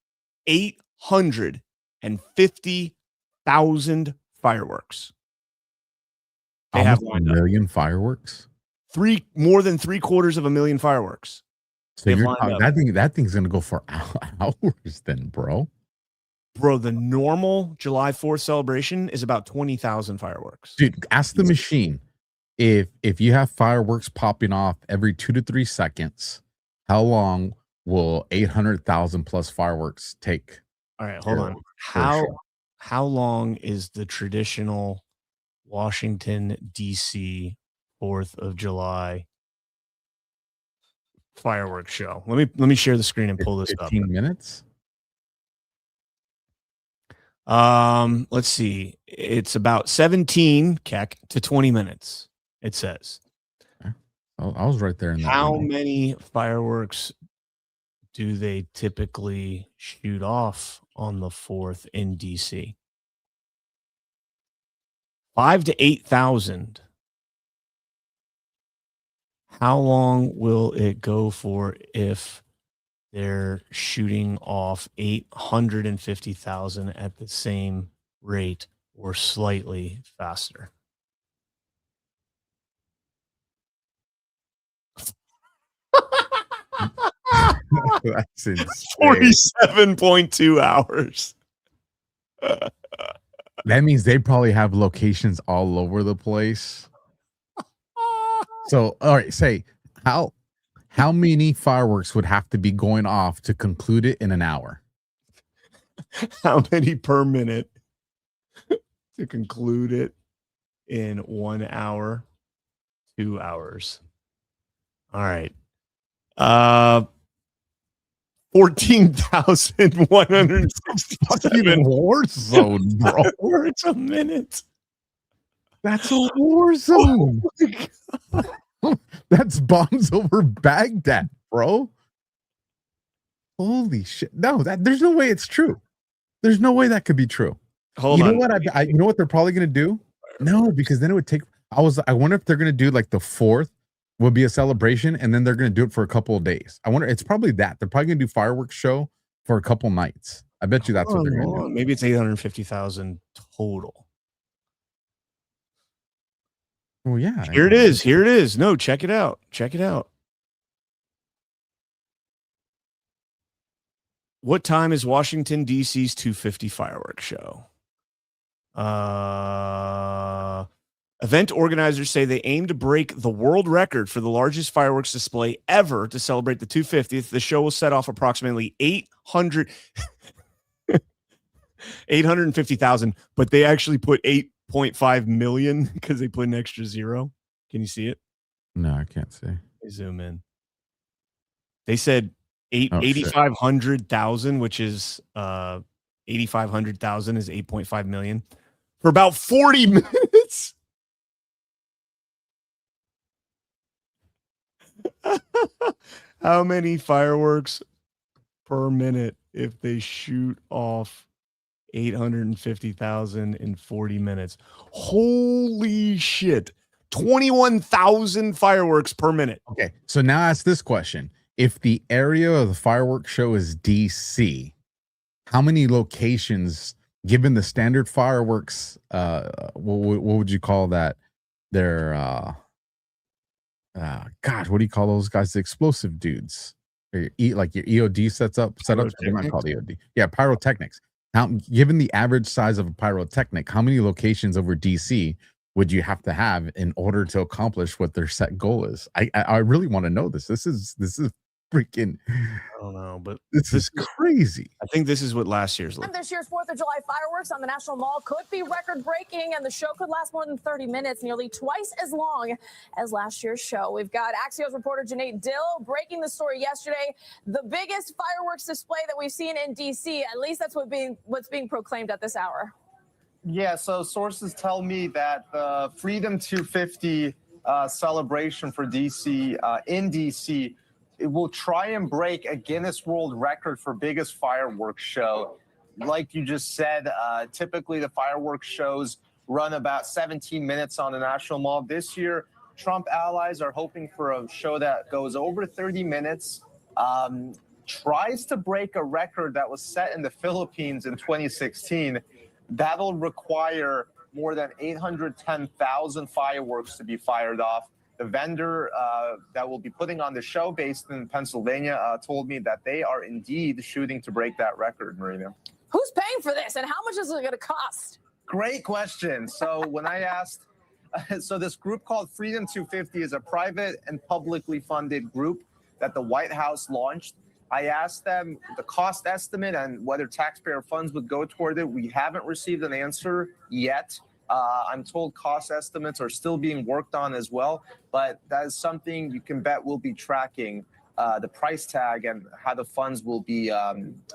850,000 fireworks. They have 1 million fireworks. More than 750,000 fireworks. So that thing's gonna go for hours then, bro. Bro, the normal July 4th celebration is about 20,000 fireworks. Dude, ask the machine. If you have fireworks popping off every 2 to 3 seconds, how long will 800,000 plus fireworks take? All right, hold on. How long is the traditional Washington, D.C. 4th of July fireworks show? Let me share the screen and pull this 15 up. minutes? Let's see. It's about 17 to 20 minutes. It says. Oh, I was right there. How many fireworks do they typically shoot off on the 4th in DC? 5,000 to 8,000. How long will it go for if they're shooting off 850,000 at the same rate or slightly faster? That's insane. 47.2 hours. That means they probably have locations all over the place. So, all right, say how many fireworks would have to be going off to conclude it in an hour? How many per minute to conclude it in 1 hour, 2 hours? All right. 14,167 war zone, bro. words a minute. That's a war zone. That's bombs over Baghdad, bro. Holy shit. No, there's no way it's true. There's no way that could be true. Hold on. You know what? You know what they're probably gonna do? No, because then it would take. I wonder if they're gonna do like the 4th will be a celebration, and then they're gonna do it for a couple of days. I wonder. It's probably that they're probably gonna do fireworks show for a couple nights. I bet you that's what they're gonna do. Maybe it's 850,000 total. Well, yeah. Here it is. Here it is. No, check it out. Check it out. What time is Washington, D.C.'s 250 fireworks show? Event organizers say they aim to break the world record for the largest fireworks display ever to celebrate the 250th. The show will set off approximately 850,000, but they actually put 8.5 million because they put an extra zero. Can you see it? No, I can't see. Zoom in. They said 8,500,000, which is 8,500,000 is 8.5 million for about 40 minutes. How many fireworks per minute if they shoot off 850,000 in 40 minutes? Holy shit. 21,000 fireworks per minute. Okay, so now ask this question. If the area of the fireworks show is DC, how many locations, given the standard fireworks, what would you call that? They're, God, what do you call those guys? The explosive dudes. Or like your EOD setups. They're not called EOD. Yeah, pyrotechnics. Now, given the average size of a pyrotechnic, how many locations over DC would you have to have in order to accomplish what their set goal is? I really want to know this. This is freaking. I don't know, but this is crazy. I think this is what last year's looked. This year's 4th of July fireworks on the National Mall could be record-breaking, and the show could last more than 30 minutes, nearly twice as long as last year's show. We've got Axios reporter Janae Dill breaking the story yesterday. The biggest fireworks display that we've seen in D.C., at least that's what's being proclaimed at this hour. Yeah, so sources tell me that the Freedom250 celebration for DC in DC, it will try and break a Guinness World Record for biggest fireworks show. Like you just said, typically the fireworks shows run about 17 minutes on the National Mall. This year, Trump allies are hoping for a show that goes over 30 minutes, tries to break a record that was set in the Philippines in 2016. That'll require more than 810,000 fireworks to be fired off. The vendor that will be putting on the show based in Pennsylvania told me that they are indeed shooting to break that record, Marina. Who's paying for this, and how much is it going to cost? Great question. So when I asked, so this group called Freedom250 is a private and publicly funded group that the White House launched. I asked them the cost estimate and whether taxpayer funds would go toward it. We haven't received an answer yet. I'm told cost estimates are still being worked on as well, but that is something you can bet we'll be tracking, the price tag and how the funds will be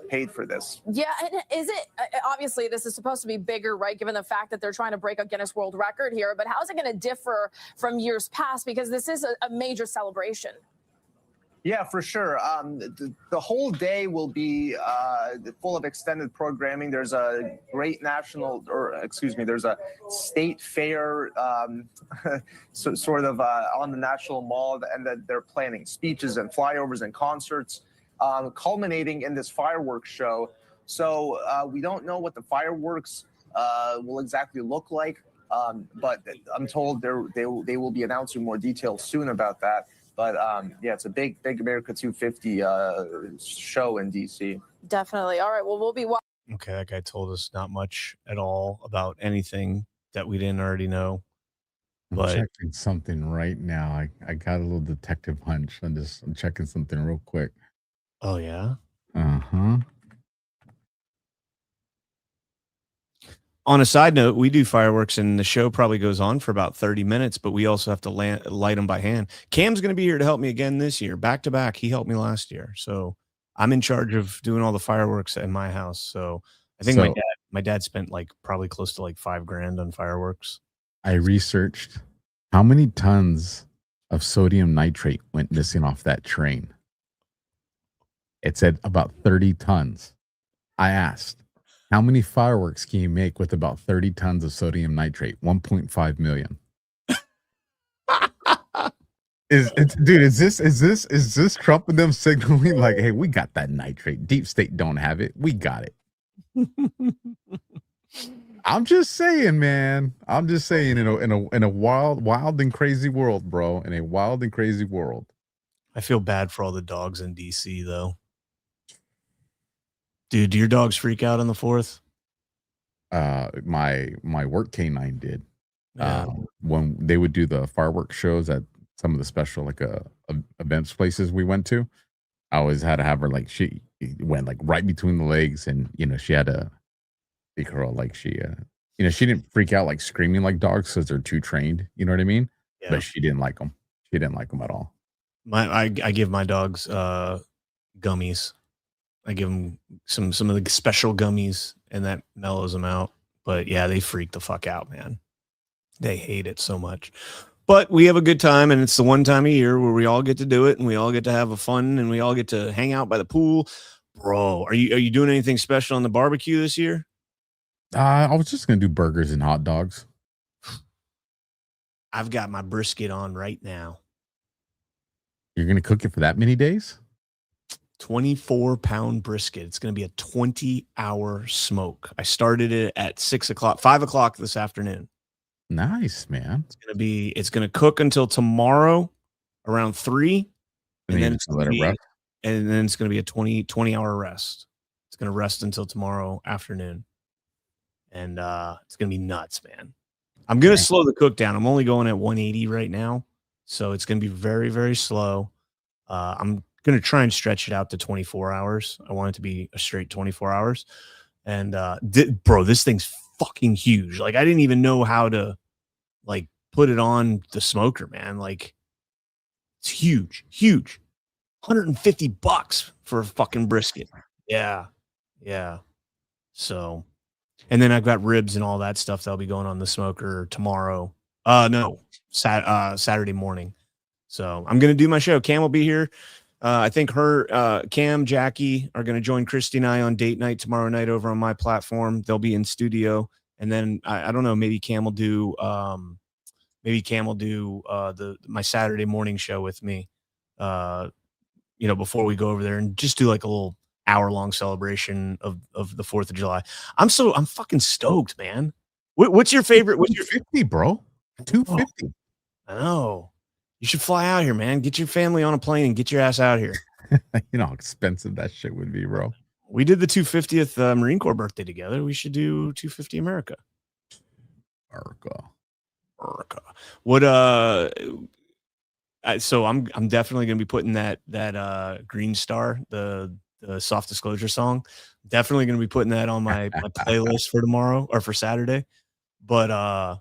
paid for this. Yeah, and is it, obviously this is supposed to be bigger, right, given the fact that they're trying to break a Guinness World Record here, but how is it going to differ from years past, because this is a major celebration? Yeah, for sure. The whole day will be full of extended programming. There's a great there's a state fair sort of on the National Mall, and that they're planning speeches and flyovers and concerts, culminating in this fireworks show. So we don't know what the fireworks will exactly look like, but I'm told they will be announcing more details soon about that. But yeah, it's a big America 250 show in DC. Definitely. All right. Well, we'll be watching. Okay, that guy told us not much at all about anything that we didn't already know. I'm But checking something right now. I got a little detective hunch. I'm checking something real quick. oh yeah. Uh-huh. On a side note, we do fireworks and the show probably goes on for about 30 minutes, but we also have to light them by hand. Cam's going to be here to help me again this year, back to back. He helped me last year. So I'm in charge of doing all the fireworks in my house. So I think So my dad spent like probably close to like $5,000 on fireworks. I researched how many tons of sodium nitrate went missing off that train. It said about 30 tons. I asked, how many fireworks can you make with about 30 tons of sodium nitrate? 1.5 million. Is this Trump and them signaling like, hey, we got that nitrate. Deep state don't have it. We got it. I'm just saying, man. I'm just saying, in a wild and crazy world, bro. In a wild and crazy world. I feel bad for all the dogs in DC though. Dude, do your dogs freak out on the 4th? My work canine did. Yeah. When they would do the fireworks shows at some of the special events places we went to, I always had to have her like she went like right between the legs, and she had to be girl like she she didn't freak out like screaming like dogs because they're too trained. You know what I mean? Yeah. But she didn't like them. She didn't like them at all. I give my dogs gummies. I give them some of the special gummies, and that mellows them out. But yeah, they freak the fuck out, man. They hate it so much. But we have a good time, and it's the one time a year where we all get to do it, and we all get to have a fun, and we all get to hang out by the pool. Bro, are you doing anything special on the barbecue this year? I was just gonna do burgers and hot dogs. I've got my brisket on right now. You're gonna cook it for that many days? 24-pound brisket. It's going to be a 20-hour smoke. I started it at 5 o'clock this afternoon. Nice, man. It's going to cook until tomorrow around 3. And then it's going to rest. And then it's going to be a 20-hour rest. It's going to rest until tomorrow afternoon. And it's going to be nuts, man. I'm going to slow the cook down. I'm only going at 180 right now. So it's going to be very, very slow. I'm going to try and stretch it out to 24 hours. I want it to be a straight 24 hours. And bro, this thing's fucking huge. Like I didn't even know how to like put it on the smoker, man. Like it's huge. $150 for a fucking brisket. Yeah. So, and then I've got ribs and all that stuff that'll be going on the smoker tomorrow. No, Saturday morning. So I'm going to do my show. Cam will be here. I think Cam, Jackie are going to join Christy and I on date night tomorrow night over on my platform. They'll be in studio. And then I don't know, maybe Cam will do my Saturday morning show with me, before we go over there and just do like a little hour-long celebration of the 4th of July. I'm fucking stoked, man. What's your favorite? What's your 250, bro? 250. I know. You should fly out here, man. Get your family on a plane and get your ass out here. You know how expensive that shit would be, bro. We did the 250th Marine Corps birthday together. We should do 250 America. What so I'm definitely gonna be putting that Green Star, the Soft Disclosure song. Definitely gonna be putting that on my playlist for tomorrow or for Saturday. But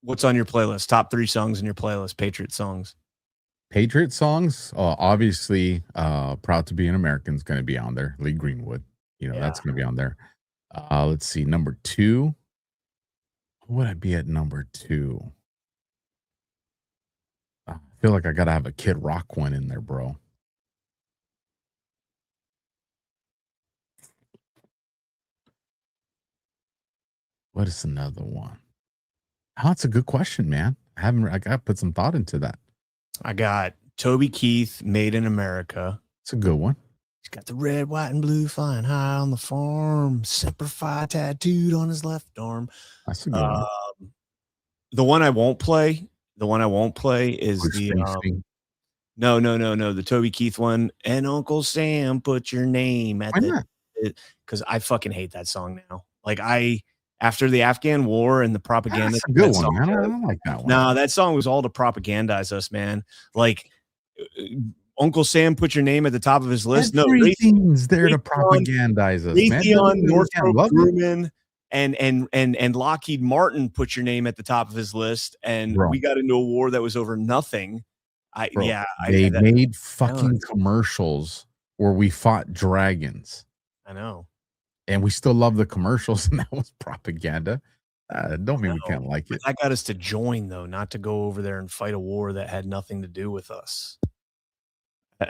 what's on your playlist? Top 3 songs in your playlist, Patriot songs. Patriot songs, obviously, Proud to Be an American is going to be on there. Lee Greenwood, that's going to be on there. Let's see, number 2. What would I be at number 2? I feel like I got to have a Kid Rock one in there, bro. What is another one? Oh, that's a good question, man. I got to put some thought into that. I got Toby Keith, Made in America. It's a good one. He's got the red, white, and blue flying high on the farm. Semper Fi tattooed on his left arm. That's a good one. The one I won't play is No. The Toby Keith one. And Uncle Sam, put your name at because I fucking hate that song now. Like I after the Afghan war and the propaganda. That's a good that one. song I was. don't like that one. No, that song was all to propagandize us, man. Like Uncle Sam put your name at the top of his list. Everything's there to propagandize us, man. Raytheon, Can't Northrop love it. Grumman, and Lockheed Martin put your name at the top of his list, and Bro. we got into a war that was over nothing. Bro, they made fucking commercials where we fought dragons. I know. And we still love the commercials, and that was propaganda. Don't mean we can't like it. That got us to join, though, not to go over there and fight a war that had nothing to do with us.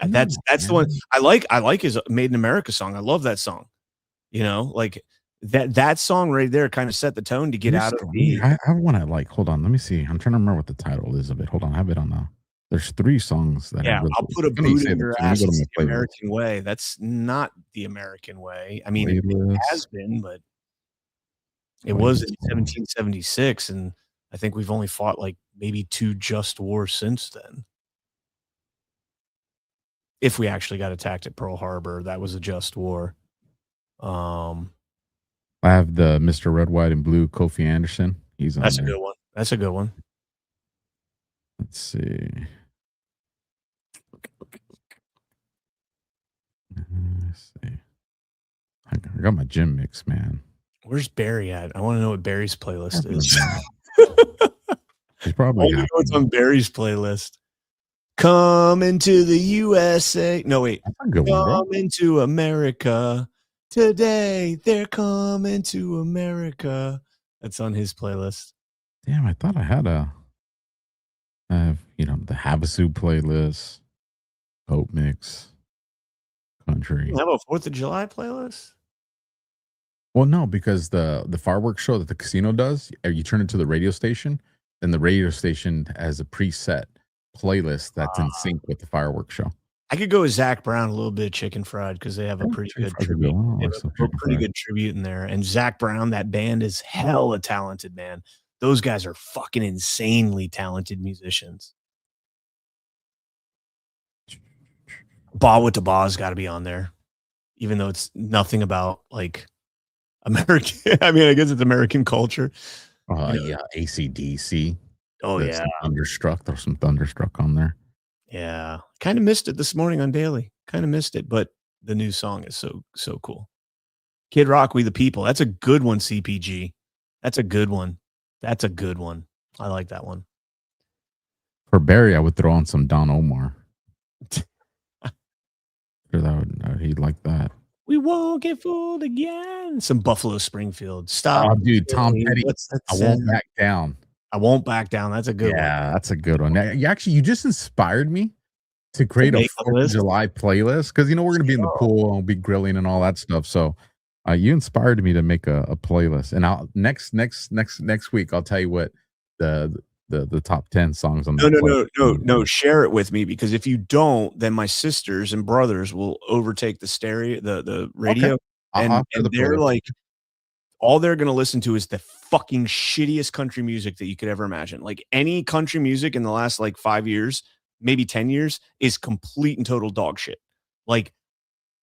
That's the one I like. I like his Made in America song. I love that song. You know, like that song right there kind of set the tone to get out of the. I want to like. Hold on, let me see. I'm trying to remember what the title is of it. Hold on, I have it on now. There's 3 songs that. Yeah, I'll put a boot in your ass. It's the American way. That's not the American way. I mean, it has been, but it was in 1776, and I think we've only fought like maybe 2 just wars since then. If we actually got attacked at Pearl Harbor, that was a just war. I have the Mr. Red, White, and Blue Kofi Anderson. He's on That's there. a good one. That's a good one. Let's see. Let's see. I got my gym mix, man. Where's Barry at? I want to know what Barry's playlist is. He's probably only know what's on Barry's playlist. Coming to the USA. No, wait. Coming to America. Today, they're coming to America. That's on his playlist. Damn, I thought I had the Havasu playlist, Hope Mix, Country. You have a 4th of July playlist? Well, no, because the fireworks show that the casino does, you turn it to the radio station, and the radio station has a preset playlist that's in sync with the fireworks show. I could go with Zach Brown, a little bit of Chicken Fried, because they have a pretty good tribute. They have a pretty good tribute in there. And Zach Brown, that band is hella talented, man. Those guys are fucking insanely talented musicians. Ba with the Ba's got to be on there, even though it's nothing about like American. I mean, I guess it's American culture. Yeah, AC/DC. Oh, That's yeah. Thunderstruck. There's some Thunderstruck on there. Yeah. Kind of missed it this morning on Daily. Kind of missed it, but the new song is so cool. Kid Rock, We the People. That's a good one, CPG. That's a good one. That's a good one. I like that one. For Barry, I would throw on some Don Omar. He'd like that. We won't get fooled again. Some Buffalo Springfield. Stop. Oh, dude, Tom Petty. I won't back down. I won't back down. That's a good one. Yeah, that's a good one. You just inspired me to create a 4th of July playlist because, we're going to be in the pool and be grilling and all that stuff. So you inspired me to make a playlist. And I'll next week, I'll tell you what the top 10 songs on the No. Share it with me, because if you don't, then my sisters and brothers will overtake the stereo, the radio. Okay. And they're like, all they're going to listen to is the fucking shittiest country music that you could ever imagine. Like any country music in the last like 5 years, maybe 10 years is complete and total dog shit. Like,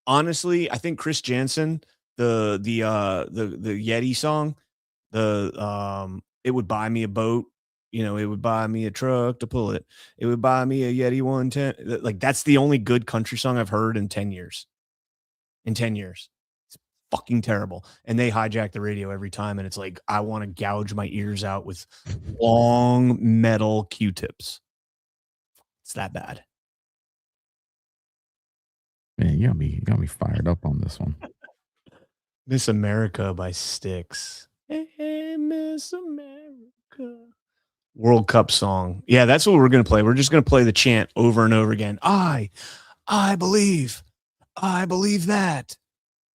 honestly, I think Chris Jansen, the Yeti song, it would buy me a boat. It would buy me a truck to pull it. It would buy me a Yeti 110. Like, that's the only good country song I've heard in 10 years. It's fucking terrible. And they hijack the radio every time. And it's like, I want to gouge my ears out with long metal Q-tips. It's that bad. Man, you got me fired up on this one. Miss America by Styx. Hey, Miss America. World Cup song. Yeah, that's what we're going to play. We're just going to play the chant over and over again. I believe that.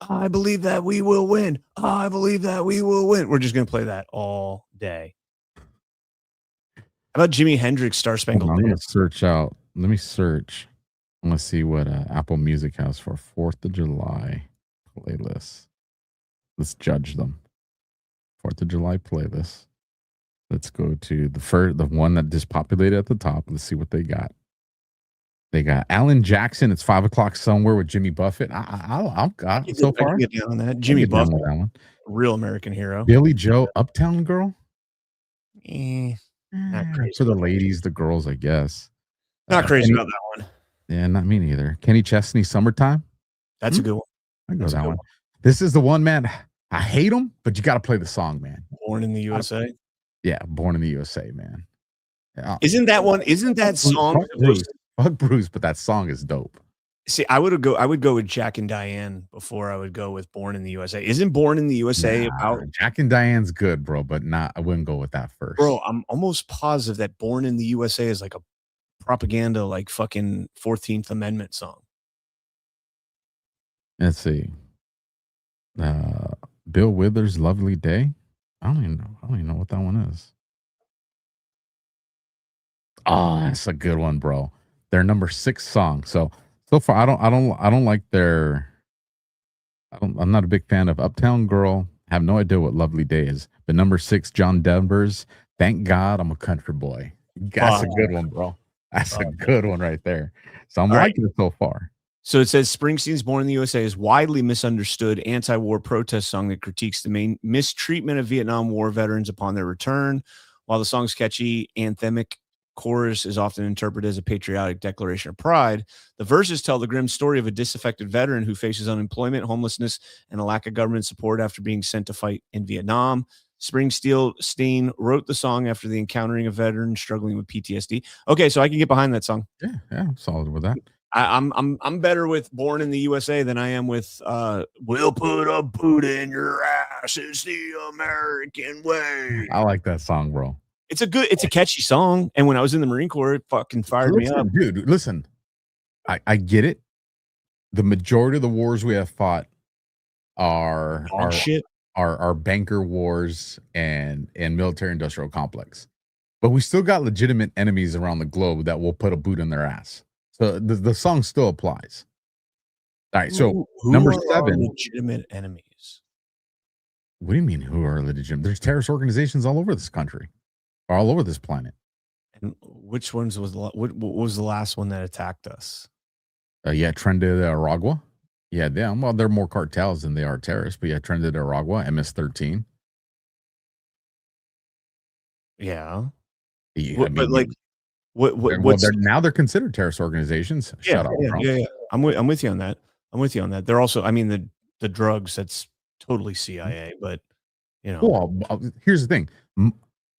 I believe that we will win. I believe that we will win. We're just going to play that all day. How about Jimi Hendrix, Star Spangled I'm Banner? going to search out. Let me search. I'm going to see what Apple Music has for 4th of July playlists. Let's judge them. 4th of July playlist. Let's go to the one that just populated at the top. Let's see what they got. They got Alan Jackson. It's 5 o'clock somewhere with Jimmy Buffett. I'll so far. I can get down on that. Jimmy get down Buffett, with that one. real American hero. Billy Joe, Uptown Girl. Not crazy For the ladies, the girls, I guess. Not crazy about that one. Yeah, not me neither. Kenny Chesney, Summertime. That's a good one. I go that one. This is the one, man. I hate him, but you got to play the song, man. Born in the USA. Yeah, Born in the USA, man. Isn't that one? Isn't that song? Fuck Bruce, but that song is dope. See, I would go with Jack and Diane before I would go with Born in the USA. Isn't Born in the USA about Jack and Diane's good, bro, but I wouldn't go with that first. Bro, I'm almost positive that Born in the USA is like a propaganda, like fucking 14th Amendment song. Let's see. Bill Withers' Lovely Day. I don't even know what that one is. Oh, that's a good one, bro. Their number 6 song. So far, I don't like their. I'm not a big fan of Uptown Girl. I have no idea what Lovely Day is. But number 6, John Denver's Thank God I'm a Country Boy. That's a good one, bro. That's a good one right there. So I'm liking it so far. So it says Springsteen's Born in the USA is widely misunderstood anti-war protest song that critiques the main mistreatment of Vietnam War veterans upon their return. While the song's catchy, anthemic chorus is often interpreted as a patriotic declaration of pride, the verses tell the grim story of a disaffected veteran who faces unemployment, homelessness, and a lack of government support after being sent to fight in Vietnam. Springsteen wrote the song after the encountering a veteran struggling with PTSD. Okay, so I can get behind that song. Yeah, I'm solid with that. I'm better with Born in the USA than I am with We'll Put a Boot in Your Ass. It's the American way. I like that song, bro. It's a catchy song. And when I was in the Marine Corps, it fucking fired me up. Dude, listen. I get it. The majority of the wars we have fought are banker wars and military industrial complex. But we still got legitimate enemies around the globe that will put a boot in their ass. So the song still applies. All right, so number 7, legitimate enemies. What do you mean? Who are legitimate? There's terrorist organizations all over this country, or all over this planet. And which ones was what was the last one that attacked us? Tren de Aragua. Yeah, well, they're more cartels than they are terrorists, but Tren de Aragua, MS-13. Yeah, but like. Now they're considered terrorist organizations. Yeah. I'm with you on that. They're also, I mean, the drugs, that's totally CIA, but you know. Well, here's the thing.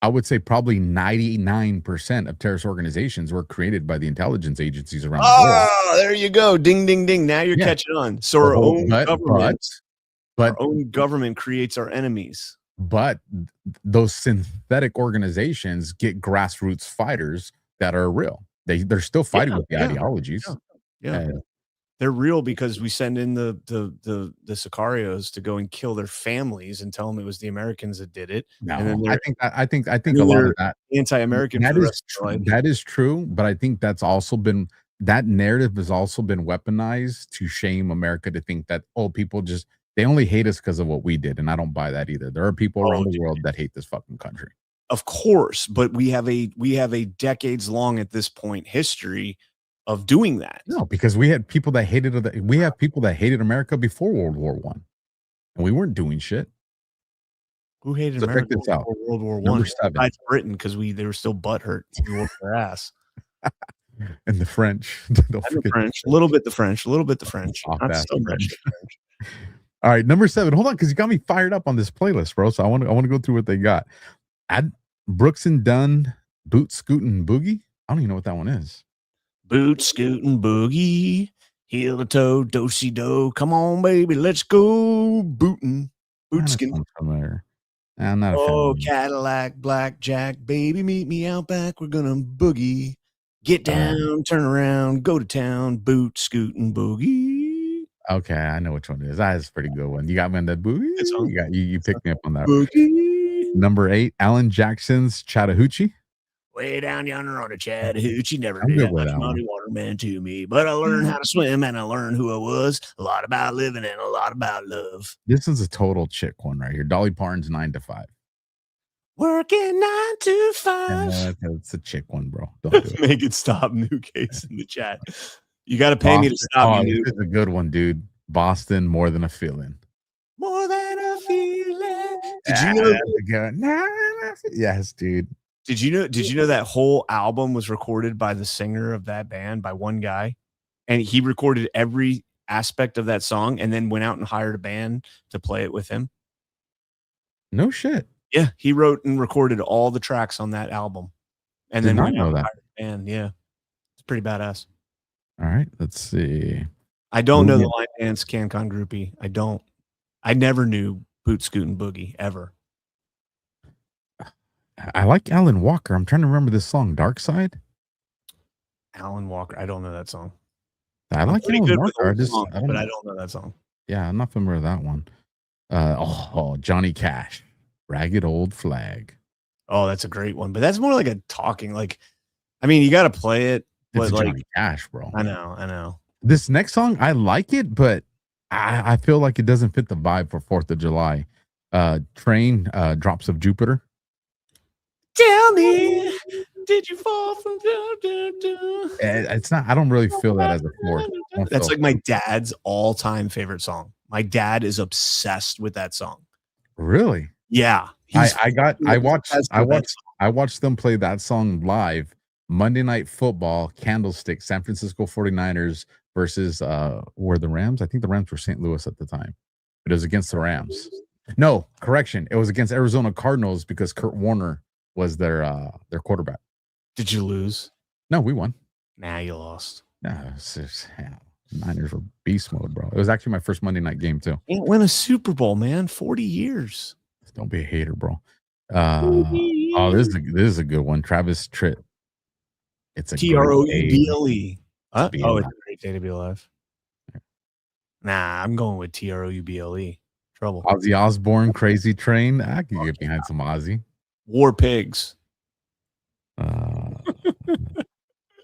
I would say probably 99% of terrorist organizations were created by the intelligence agencies around the world. Oh, there you go. Ding, ding, ding. Now you're catching on. So our own government creates our enemies. But those synthetic organizations get grassroots fighters that are real. They're still fighting with the ideologies. Yeah. They're real because we send in the sicarios to go and kill their families and tell them it was the Americans that did it. No, and then I think a lot of that anti-American. That is true, but I think that narrative has also been weaponized to shame America, to think that people they only hate us because of what we did, and I don't buy that either. There are people around the world that hate this fucking country. Of course, but we have a decades long at this point history of doing that. No, because we had people that hated America before World War I, and we weren't doing shit. Who hated so America before World War I? Number 7. Besides Britain, because they were still butthurt. We whooped their ass. And the French. A little bit the French. Not so much. All right, number 7. Hold on, because you got me fired up on this playlist, bro. So I want to go through what they got. Add Brooks and Dunn, Boot Scootin' Boogie. I don't even know what that one is. Boot Scootin' Boogie, heel to toe, do-si do. Come on, baby, let's go bootin'. Bootskin. I'm not a fan. Cadillac, blackjack, baby, meet me out back. We're gonna boogie. Get down, turn around, go to town. Boot Scootin' Boogie. Okay, I know which one it is. That's a pretty good one. You got me on that boogie. You picked me up on that. Boogie. Number 8, Alan Jackson's Chattahoochee. Way down yonder on a Chattahoochee, never did that much money water meant to me. But I learned how to swim and I learned who I was. A lot about living and a lot about love. This is a total chick one right here. Dolly Parton's 9 to 5. Working 9 to 5. That's a chick one, bro. Don't do it. Make it stop. New case in the chat. You got to pay me to stop. Oh, this is a good one, dude. Boston, More Than a Feeling. More than a feeling. Did you know? Yes, dude. Did you know that whole album was recorded by the singer of that band, by one guy, and he recorded every aspect of that song and then went out and hired a band to play it with him? No shit. Yeah, he wrote and recorded all the tracks on that album, and then went out and hired a band. Yeah, it's pretty badass. All right, let's see. I don't know the line dance CannCon groupie. I don't. I never knew Boot Scootin' Boogie ever. I like Alan Walker. I'm trying to remember this song, Dark Side. Alan Walker. I don't know that song. I like Alan Walker. I don't know that song. Yeah, I'm not familiar with that one. Johnny Cash, Ragged Old Flag. Oh, that's a great one. But that's more like a talking. Like, I mean, you got to play it. But It's like Johnny Cash, bro. I know. This next song, I like it, but I feel like it doesn't fit the vibe for 4th of July. Train, Drops of Jupiter. Tell me, did you fall from? It's not. I don't really feel that as a 4th. That's like my dad's all-time favorite song. My dad is obsessed with that song. Really? Yeah. I watched them play that song live. Monday Night Football, Candlestick, San Francisco 49ers versus were the Rams? I think the Rams were St. Louis at the time. But it was against the Rams. No, correction. It was against Arizona Cardinals because Kurt Warner was their quarterback. Did you lose? No, we won. Nah, you lost. No, Niners were beast mode, bro. It was actually my first Monday night game too. Ain't win a Super Bowl, man. 40 years. Don't be a hater, bro. This is a good one. Travis Tritt. It's a TROUBLE. Oh, it's a great day to be alive. Nah, I'm going with TROUBLE. Trouble. Ozzy Osbourne, Crazy Train. I can get behind some Ozzy. War Pigs.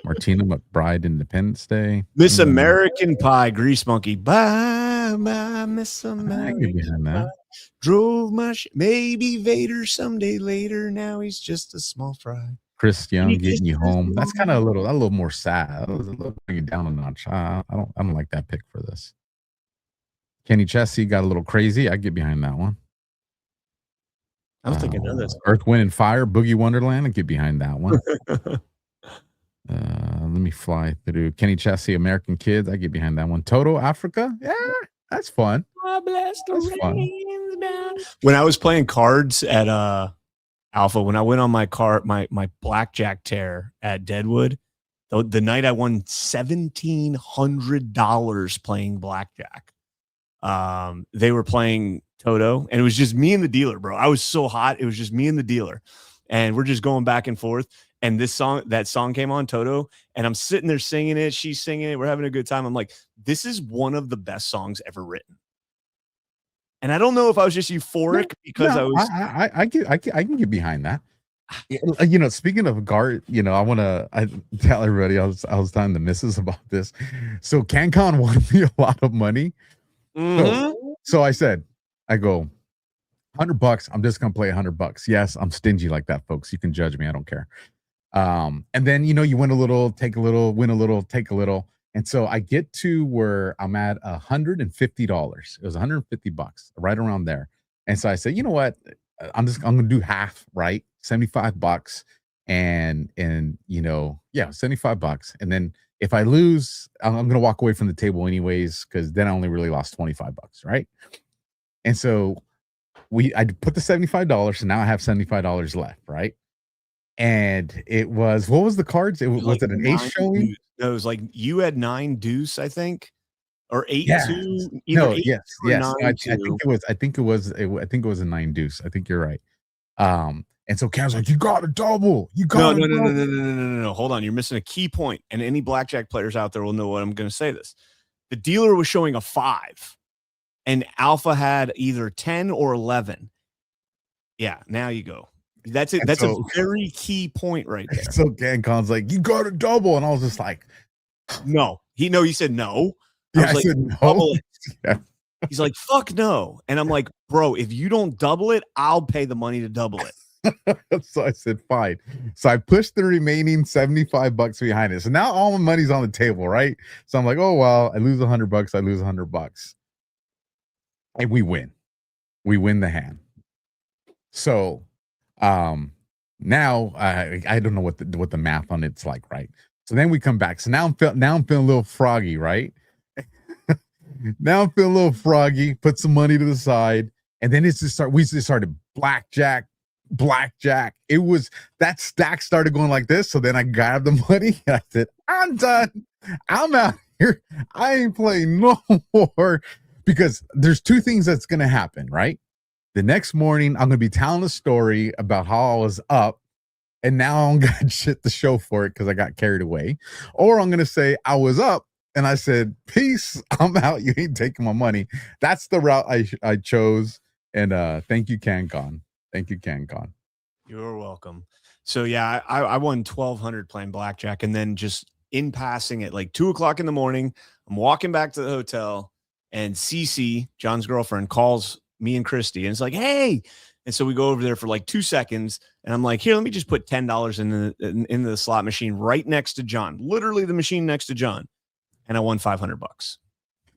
Martina McBride, Independence Day. Miss American Pie, Grease Monkey. Bye, bye, Miss American Pie. Drove my maybe Vader someday later. Now he's just a small fry. Chris Young, Getting You Home. That's kind of a little more sad. That was a little bring it down a notch. I don't like that pick for this. Kenny Chesney got a little crazy. I get behind that one. I don't think I know this. Earth, Wind, and Fire, Boogie Wonderland. I get behind that one. Let me fly through. Kenny Chesney, American Kids. I get behind that one. Toto, Africa. Yeah, that's fun. That's fun. When I was playing cards at Alpha, when I went on my blackjack tear at Deadwood, the night I won $1,700 playing blackjack, they were playing Toto, and it was just me and the dealer, bro. I was so hot. It was just me and the dealer, and we're just going back and forth. And that song came on, Toto, and I'm sitting there singing it. She's singing it. We're having a good time. I'm like, this is one of the best songs ever written. And I don't know if I was just euphoric because I can get behind that. You know, speaking of Gart, you know, I tell everybody I was telling the missus about this. So CannCon wanted me a lot of money. Mm-hmm. So I said, I go, $100. I'm just gonna play $100. Yes, I'm stingy like that, folks. You can judge me. I don't care. And then you win a little, take a little, win a little, take a little. And so I get to where I'm at $150. It was $150, right around there. And so I said, you know what? I'm gonna do half, right? $75. And $75. And then if I lose, I'm gonna walk away from the table anyways, because then I only really lost $25, right? And so I put the $75, and now I have $75 left, right? And it was, what was the cards? Was it an ace showing? No, it was like you had 9 deuce, I think, or 8-2. No, yes. I think it was a 9 deuce. I think you're right. And so Cam's like, you got to double. You got no. Hold on, you're missing a key point. And any blackjack players out there will know what I'm going to say. This, the dealer was showing a 5, and Alpha had either 10 or 11. Yeah, now you go. That's it. That's a very key point right there. So CannCon's like, you got to double, and I was just like, no. He said no. I said no. Yeah. He's like, fuck no. And I'm like, bro, if you don't double it, I'll pay the money to double it. So I said, fine. So I pushed the remaining $75 behind it. So now all my money's on the table, right? So I'm like, oh, well, I lose $100. I lose $100. And we win. We win the hand. So now I don't know what the math on it's like, right? So then we come back. So now I'm feeling a little froggy, right? Now I'm feeling a little froggy. Put some money to the side, and then we just started blackjack. It was that stack started going like this. So then I grabbed the money and I said, I'm done. I'm out here. I ain't playing no more, because there's two things that's gonna happen, right? The next morning, I'm gonna be telling a story about how I was up, and now I don't got shit to show for it because I got carried away. Or I'm gonna say I was up and I said, peace, I'm out. You ain't taking my money. That's the route I chose. And thank you, CannCon. Thank you, CannCon. You're welcome. So yeah, I won 1,200 playing blackjack, and then just in passing at like 2:00 in the morning, I'm walking back to the hotel, and Cece, John's girlfriend, calls me and Christy, and it's like, hey. And so we go over there for like 2 seconds, and I'm like, here, let me just put $10 in the slot machine right next to John, literally the machine next to John, and I won $500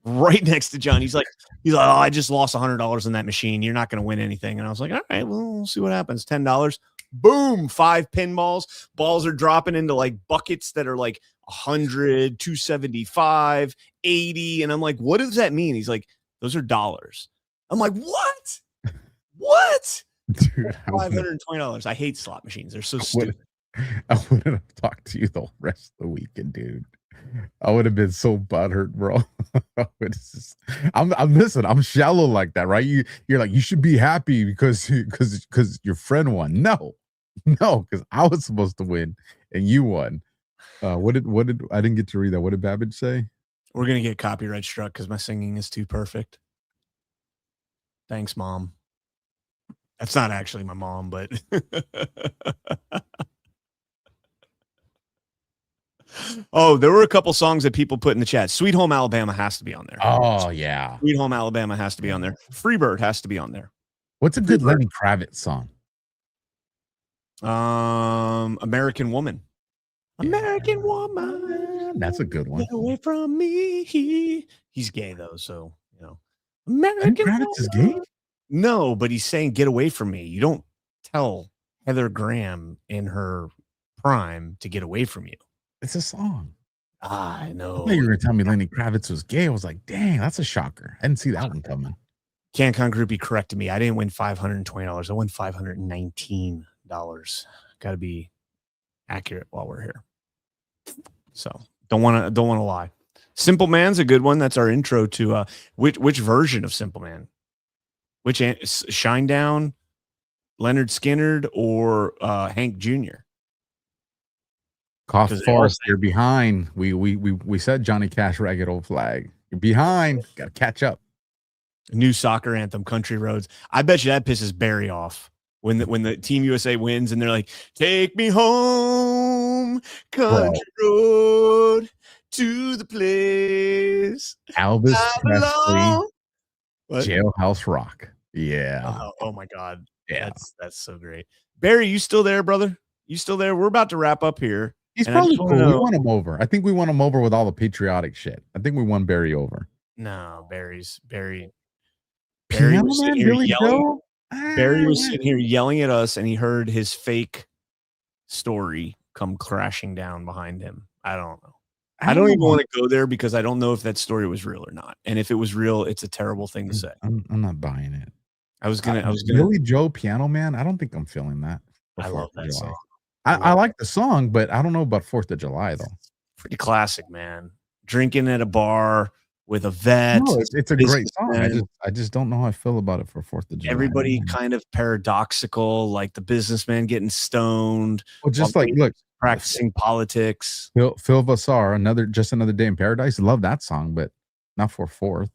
right next to John. He's like, oh, I just lost $100 in that machine. You're not going to win anything. And I was like, all right, well, we'll see what happens. $10. Boom, 5 pinballs. Balls are dropping into like buckets that are like 100, 275, 80. And I'm like, what does that mean? He's like, those are dollars. I'm like, what? What? Dude, $520. I hate slot machines. They're so stupid. I wouldn't have talked to you the rest of the weekend, dude. I would have been so butthurt, bro. I'm shallow like that, right? You're like, you should be happy because your friend won. No, because I was supposed to win and you won. What did I didn't get to read that? What did Babbage say? We're gonna get copyright struck because my singing is too perfect. Thanks, Mom. That's not actually my mom, but oh, there were a couple songs that people put in the chat. Sweet Home Alabama has to be on there. Oh, yeah. Sweet Home Alabama has to be on there. Freebird has to be on there. What's a good Lenny Kravitz song? American Woman. Yeah. American Woman. That's a good one. Get away from me. He's gay, though, so, you know. American Kravitz is gay? No, but he's saying, get away from me. You don't tell Heather Graham in her prime to get away from you. It's a song. I know. I thought you were going to tell me Lenny Kravitz was gay. I was like, dang, that's a shocker. I didn't see that one coming. CannCon Groupie corrected me. I didn't win $520. I won $519. Got to be accurate while we're here. So don't want to lie. Simple Man's a good one. That's our intro to which version of Simple Man? Which Shinedown, Leonard Skinner, or Hank Jr.? Cough force, you're behind. We said Johnny Cash, Ragged Old Flag. You're behind. Got to catch up. New soccer anthem, Country Roads. I bet you that pisses Barry off when the Team USA wins and they're like, "Take me home, country road, to the place." Elvis Presley, Jailhouse Rock. Yeah. Oh my God. Yeah. That's so great. Barry, you still there, brother? You still there? We're about to wrap up here. He's probably cool. We won him over. I think we won him over with all the patriotic shit. I think we won Barry over. No, Barry was sitting here yelling. Barry was sitting here yelling at us, and he heard his fake story come crashing down behind him. I don't know. I don't even want to go there because I don't know if that story was real or not. And if it was real, it's a terrible thing to say. I'm not buying it. I was gonna Billy Joe, Piano Man. I don't think I'm feeling that. I love that song. I like the song, but I don't know about 4th of July though. Pretty classic, man. Drinking at a bar with a vet. No, it's a great song. I just don't know how I feel about it for 4th of July. Everybody kind of paradoxical, like the businessman getting stoned. Well, just like look, practicing politics. Phil Vassar, another day in paradise. Love that song, but not for 4th.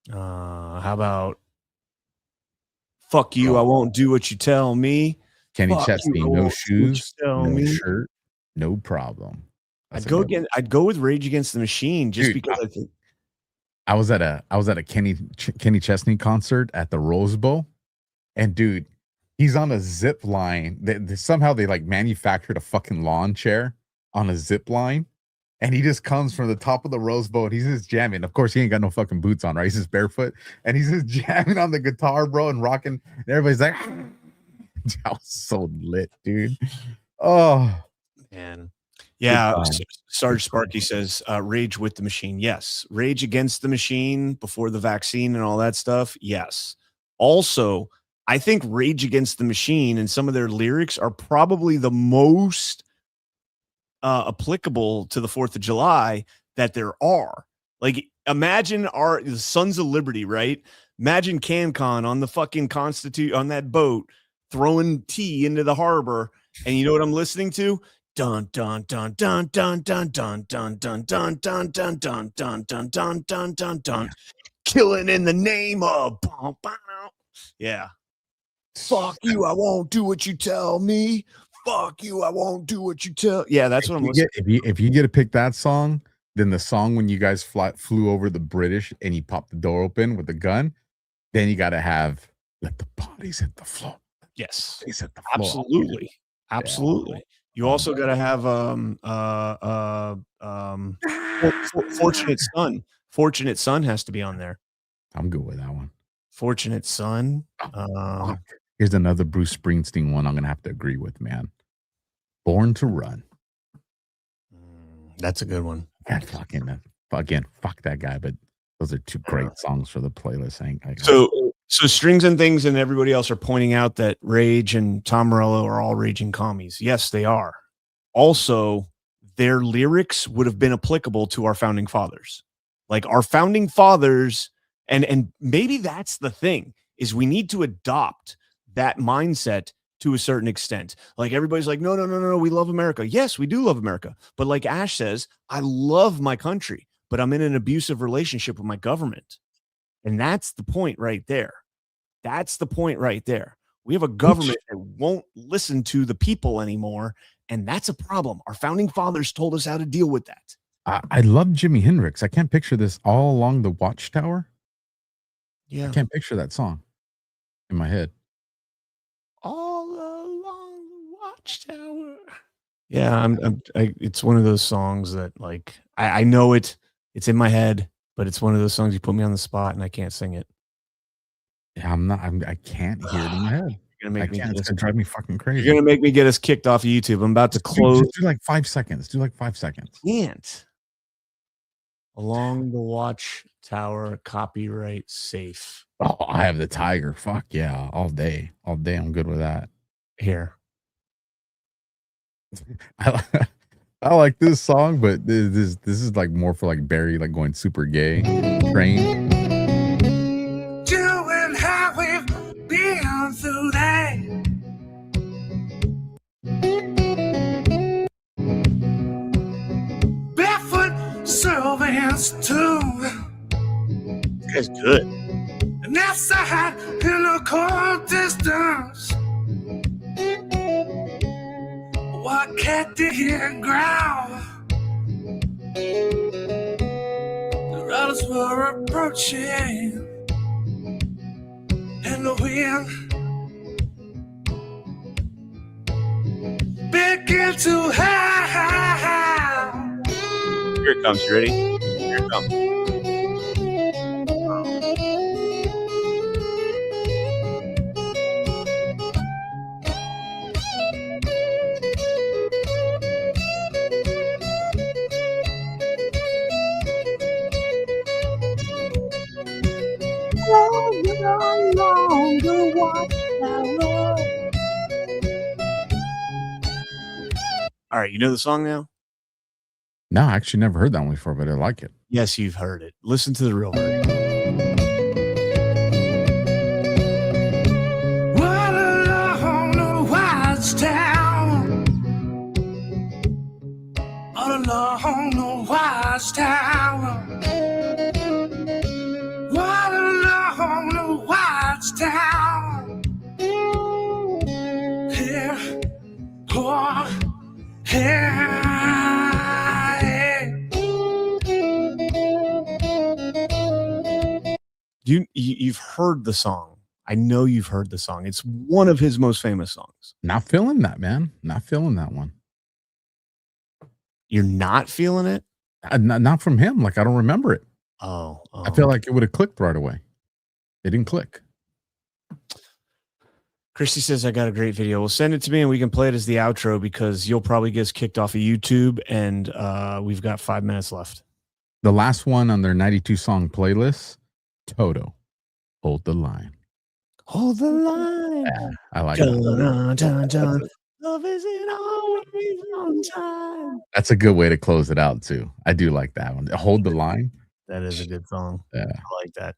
How about fuck you? I won't do what you tell me. Kenny Chesney, no shoes, no shirt, no problem. I'd go with Rage Against the Machine just because I think I was at a Kenny Chesney concert at the Rose Bowl, And dude, he's on a zip line. Somehow they like manufactured a fucking lawn chair on a zip line. And he just comes from the top of the Rose Bowl. He's just jamming. Of course, he ain't got no fucking boots on, right? He's just barefoot. And he's just jamming on the guitar, bro, and rocking. And everybody's like, that was so lit, dude. Oh, man. Yeah. Sarge Sparky says, rage with the machine. Yes. Rage against the machine before the vaccine and all that stuff. Yes. Also, I think Rage Against the Machine and some of their lyrics are probably the most applicable to the 4th of July that there are. Like, imagine the Sons of Liberty, right? Imagine CannCon on the fucking on that boat throwing tea into the harbor, and you know what I'm listening to? Dun dun dun dun dun dun dun dun dun dun dun dun dun dun dun dun dun dun dun, killing in the name of yeah. Fuck you, I won't do what you tell me. Fuck you, I won't do what you tell. Yeah, that's what I'm listening to. If you get to pick that song, then the song when you guys flew over the British and he popped the door open with the gun, then you got to have Let the Bodies Hit the Floor. Yes. Hit the floor. Absolutely. Absolutely. You also got to have Fortunate Son. Fortunate Son has to be on there. I'm good with that one. Fortunate Son. Here's another Bruce Springsteen one I'm gonna have to agree with, man. Born to Run. That's a good one. God, fuck that guy. But those are two great songs for the playlist. So Strings and Things and everybody else are pointing out that Rage and Tom Morello are all raging commies. Yes, they are. Also, their lyrics would have been applicable to our founding fathers. Like our founding fathers, and maybe that's the thing, is we need to adopt that mindset to a certain extent. Like everybody's like, no, we love America. Yes, we do love America. But like Ash says, I love my country, but I'm in an abusive relationship with my government. And that's the point right there. That's the point right there. We have a government that won't listen to the people anymore. And that's a problem. Our founding fathers told us how to deal with that. I love Jimi Hendrix. I can't picture this all along the Watchtower. Yeah. I can't picture that song in my head. All along the Watchtower. Yeah, it's one of those songs that like I know it's in my head, but it's one of those songs you put me on the spot and I can't sing it. Yeah, I can't hear it in my head. You're gonna make me it's gonna drive me fucking crazy. You're gonna make me get us kicked off of YouTube. I'm about to close. Just do like 5 seconds. Do like 5 seconds. Can't. Along the Watchtower, copyright safe. Oh, I have the Tiger. Fuck yeah, all day. I'm good with that. Here. I like this song, but this is like more for like Barry, like going super gay. Train. Doing how we've been through that. Barefoot servants too. This guy's good. And outside in the cold distance, what cat did hear growl? The riders were approaching, and the wind began to howl. Here it comes. You ready? Here it comes. Along the Watchtower. All right, you know the song now? No, I actually never heard that one before, but I like it. Yes, you've heard it. Listen to the real version. What along the Watchtower. All along the Watchtower. What along the Watchtower. Here, oh, here. You've heard the song. I know you've heard the song. It's one of his most famous songs. Not feeling that, man. Not feeling that one. You're not feeling it? Not from him. Like, I don't remember it. Oh. I feel like it would have clicked right away. It didn't click. Christy says, I got a great video. Well, send it to me and we can play it as the outro because you'll probably get us kicked off of YouTube and we've got 5 minutes left. The last one on their 92 song playlist, Toto, Hold the Line. Hold the line. Yeah, I like that. Dun. Love isn't always on time. That's a good way to close it out, too. I do like that one. Hold the Line. That is a good song. Yeah. I like that.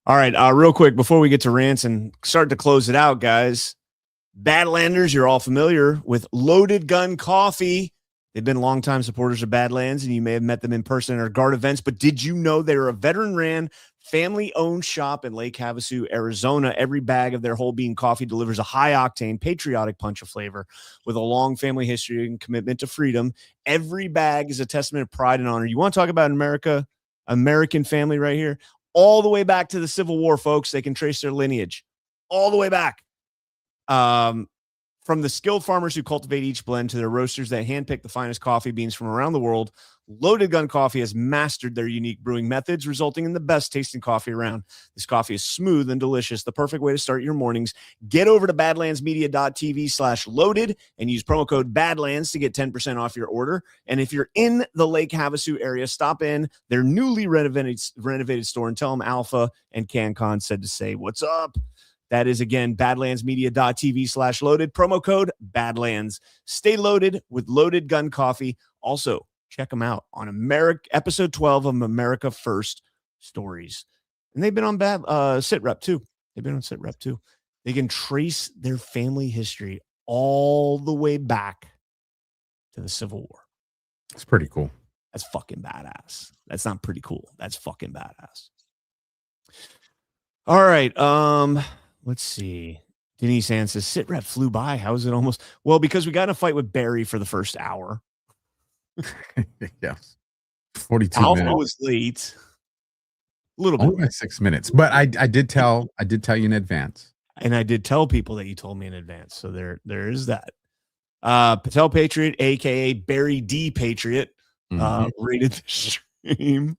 All right, real quick, before we get to rants and start to close it out, guys, Badlanders, you're all familiar with Loaded Gun Coffee. They've been longtime supporters of Badlands, and you may have met them in person at our Guard events, but did you know they're a veteran-ran, family-owned shop in Lake Havasu, Arizona? Every bag of their whole bean coffee delivers a high-octane, patriotic punch of flavor with a long family history and commitment to freedom. Every bag is a testament of pride and honor. You want to talk about American family right here? All the way back to the Civil War, folks. They can trace their lineage all the way back. From the skilled farmers who cultivate each blend to their roasters that handpick the finest coffee beans from around the world, Loaded Gun Coffee has mastered their unique brewing methods, resulting in the best tasting coffee around. This coffee is smooth and delicious, the perfect way to start your mornings. Get over to badlandsmedia.tv/loaded and use promo code BADLANDS to get 10% off your order. And if you're in the Lake Havasu area, stop in their newly renovated store and tell them Alpha and CannCon said to say, what's up? That is, again, badlandsmedia.tv/loaded. Promo code BADLANDS. Stay loaded with Loaded Gun Coffee. Also, check them out on episode 12 of America First Stories. And they've been on SITREP, too. They've been on SITREP, too. They can trace their family history all the way back to the Civil War. It's pretty cool. That's fucking badass. That's not pretty cool. That's fucking badass. All right. Let's see. Denise Ann says, SITREP flew by. How is it almost? Well, because we got in a fight with Barry for the first hour. Yes. 42 Alpha minutes. was late. A little bit. Only 6 minutes. But I did tell you in advance. And I did tell people that you told me in advance. So there is that. Patel Patriot, aka Barry D Patriot, rated the stream.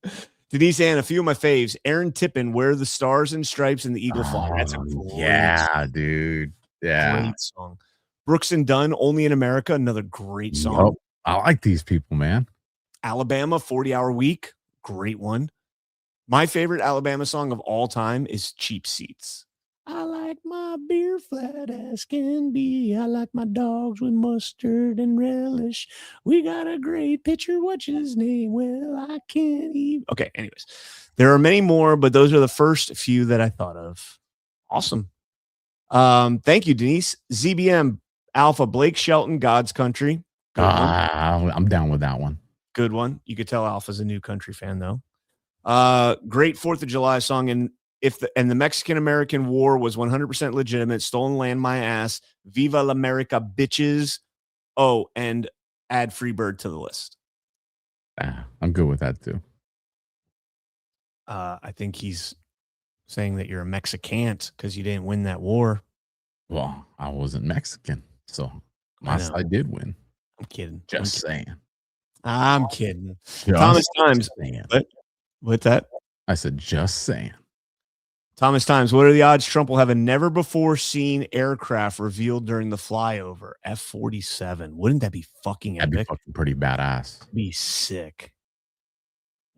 Denise Ann, a few of my faves. Aaron Tippin, Where the Stars and Stripes and the Eagle Fly. That's a great song. Dude. Yeah. Great song. Brooks and Dunn, Only in America, another great song. Yep. I like these people, man. Alabama, 40-Hour Week, great one. My favorite Alabama song of all time is Cheap Seats. I like my beer flat as can be. I like my dogs with mustard and relish. We got a great pitcher. What's his name? Well, I can't even. Okay, anyways. There are many more, but those are the first few that I thought of. Awesome. Thank you, Denise. ZBM, Alpha, Blake Shelton, God's Country. I'm down with that one. Good one. You could tell Alpha's a new country fan, though. Great 4th of July song. And the Mexican-American War was 100% legitimate. Stolen land, my ass. Viva la America, bitches. Oh, and add Freebird to the list. I'm good with that, too. I think he's saying that you're a Mexicant because you didn't win that war. Well, I wasn't Mexican, so my side did win. I'm kidding. Just saying. I'm kidding. Thomas Times. What's that? I said, just saying. Thomas Times, what are the odds Trump will have a never-before-seen aircraft revealed during the flyover? F-47. Wouldn't that be fucking epic? That'd be fucking pretty badass. Be sick.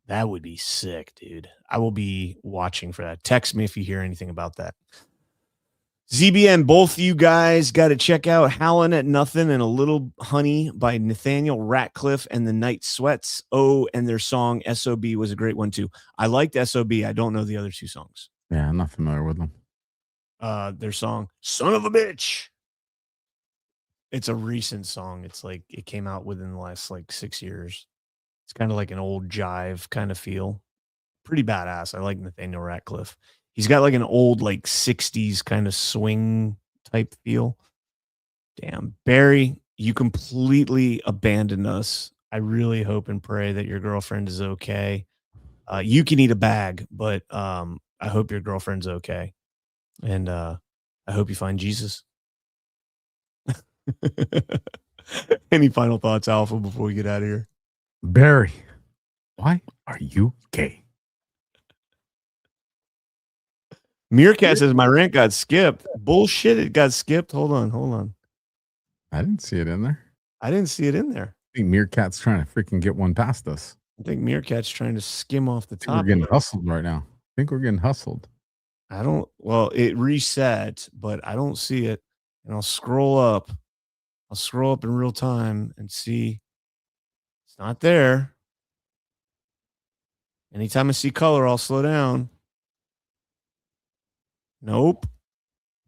That would be sick, dude. I will be watching for that. Text me if you hear anything about that. ZBN, both you guys got to check out Howlin' at Nothing and A Little Honey by Nathaniel Ratcliffe and the Night Sweats. Oh, and their song SOB was a great one, too. I liked SOB. I don't know the other two songs. Yeah, I'm not familiar with them. Their song, Son of a Bitch. It's a recent song. It's like it came out within the last 6 years. It's kind of like an old jive kind of feel. Pretty badass. I like Nathaniel Ratcliffe. He's got an old 60s kind of swing type feel. Damn. Barry, you completely abandoned us. I really hope and pray that your girlfriend is okay. You can eat a bag, but I hope your girlfriend's okay. And I hope you find Jesus. Any final thoughts, Alpha, before we get out of here? Barry, why are you gay? Meerkat says my rant got skipped. Bullshit, it got skipped. Hold on. I didn't see it in there. I didn't see it in there. I think Meerkat's trying to freaking get one past us. I think Meerkat's trying to skim off the top. We're getting hustled right now. I think we're getting hustled. Well, it reset, but I don't see it. And I'll scroll up. I'll scroll up in real time and see. It's not there. Anytime I see color, I'll slow down. Nope.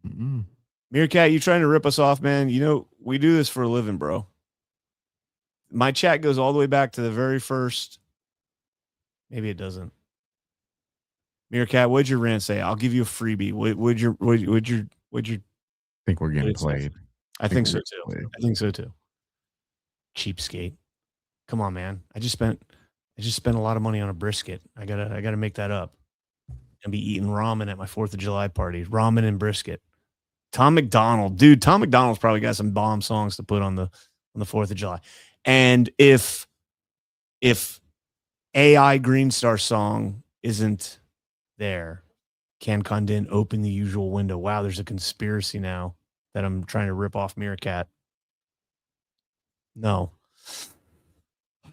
Mm-mm. Meerkat, you trying to rip us off, man? You know, we do this for a living, bro. My chat goes all the way back to the very first. Maybe it doesn't. Meerkat, what'd your rant say? I'll give you a freebie. Would you think we're getting played? I think so too. I think so too. Cheapskate. Come on, man. I just spent a lot of money on a brisket. I gotta make that up. And be eating ramen at my 4th of July party. Ramen and brisket. Tom McDonald. Dude, Tom McDonald's probably got some bomb songs to put on the 4th of July. And if AI Green Star song isn't there, CannCon didn't open the usual window. Wow, there's a conspiracy now that I'm trying to rip off Meerkat. No. I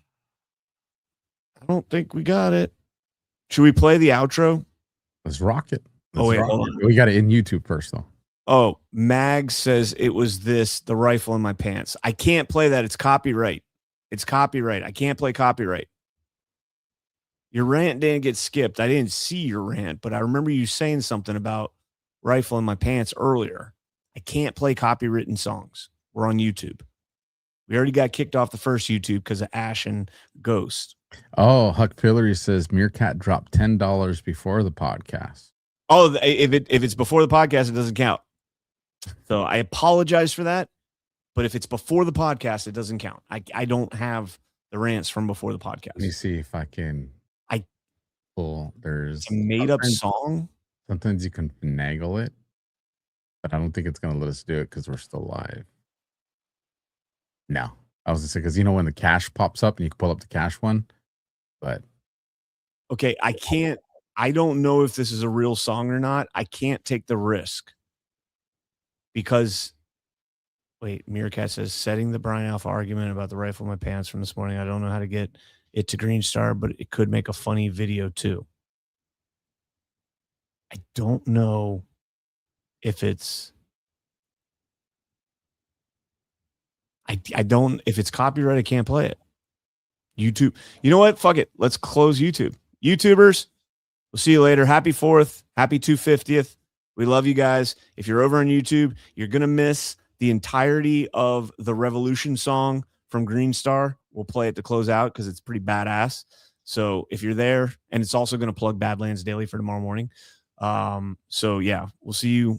don't think we got it. Should we play the outro? Let's rock it. Hold on. We got it in YouTube first, though. Oh, Mag says it was the rifle in my pants. I can't play that. It's copyright. It's copyright. I can't play copyright. Your rant didn't get skipped. I didn't see your rant, but I remember you saying something about rifle in my pants earlier. I can't play copywritten songs. We're on YouTube. We already got kicked off the first YouTube because of Ash and Ghost. Oh, Huck Hillary says Meerkat dropped $10 before the podcast. Oh, if it's before the podcast, it doesn't count. So I apologize for that. But if it's before the podcast, it doesn't count. I don't have the rants from before the podcast. Let me see if I can. There's a made up song. Sometimes you can finagle it, but I don't think it's going to let us do it because we're still live. No, I was going to say, because when the cache pops up and you can pull up the cache one, but. Okay, I don't know if this is a real song or not. I can't take the risk because, wait, Meerkat says, setting the Brian Alpha argument about the rifle in my pants from this morning. I don't know how to get it to Green Star, but it could make a funny video too. I don't know if it's, if it's copyright, I can't play it. YouTube. You know what? Fuck it. Let's close YouTube. YouTubers, we'll see you later. Happy 4th. Happy 250th. We love you guys. If you're over on YouTube, you're going to miss the entirety of the Revolution song from Green Star. We'll play it to close out because it's pretty badass. So if you're there, and it's also going to plug Badlands Daily for tomorrow morning. So yeah, we'll see you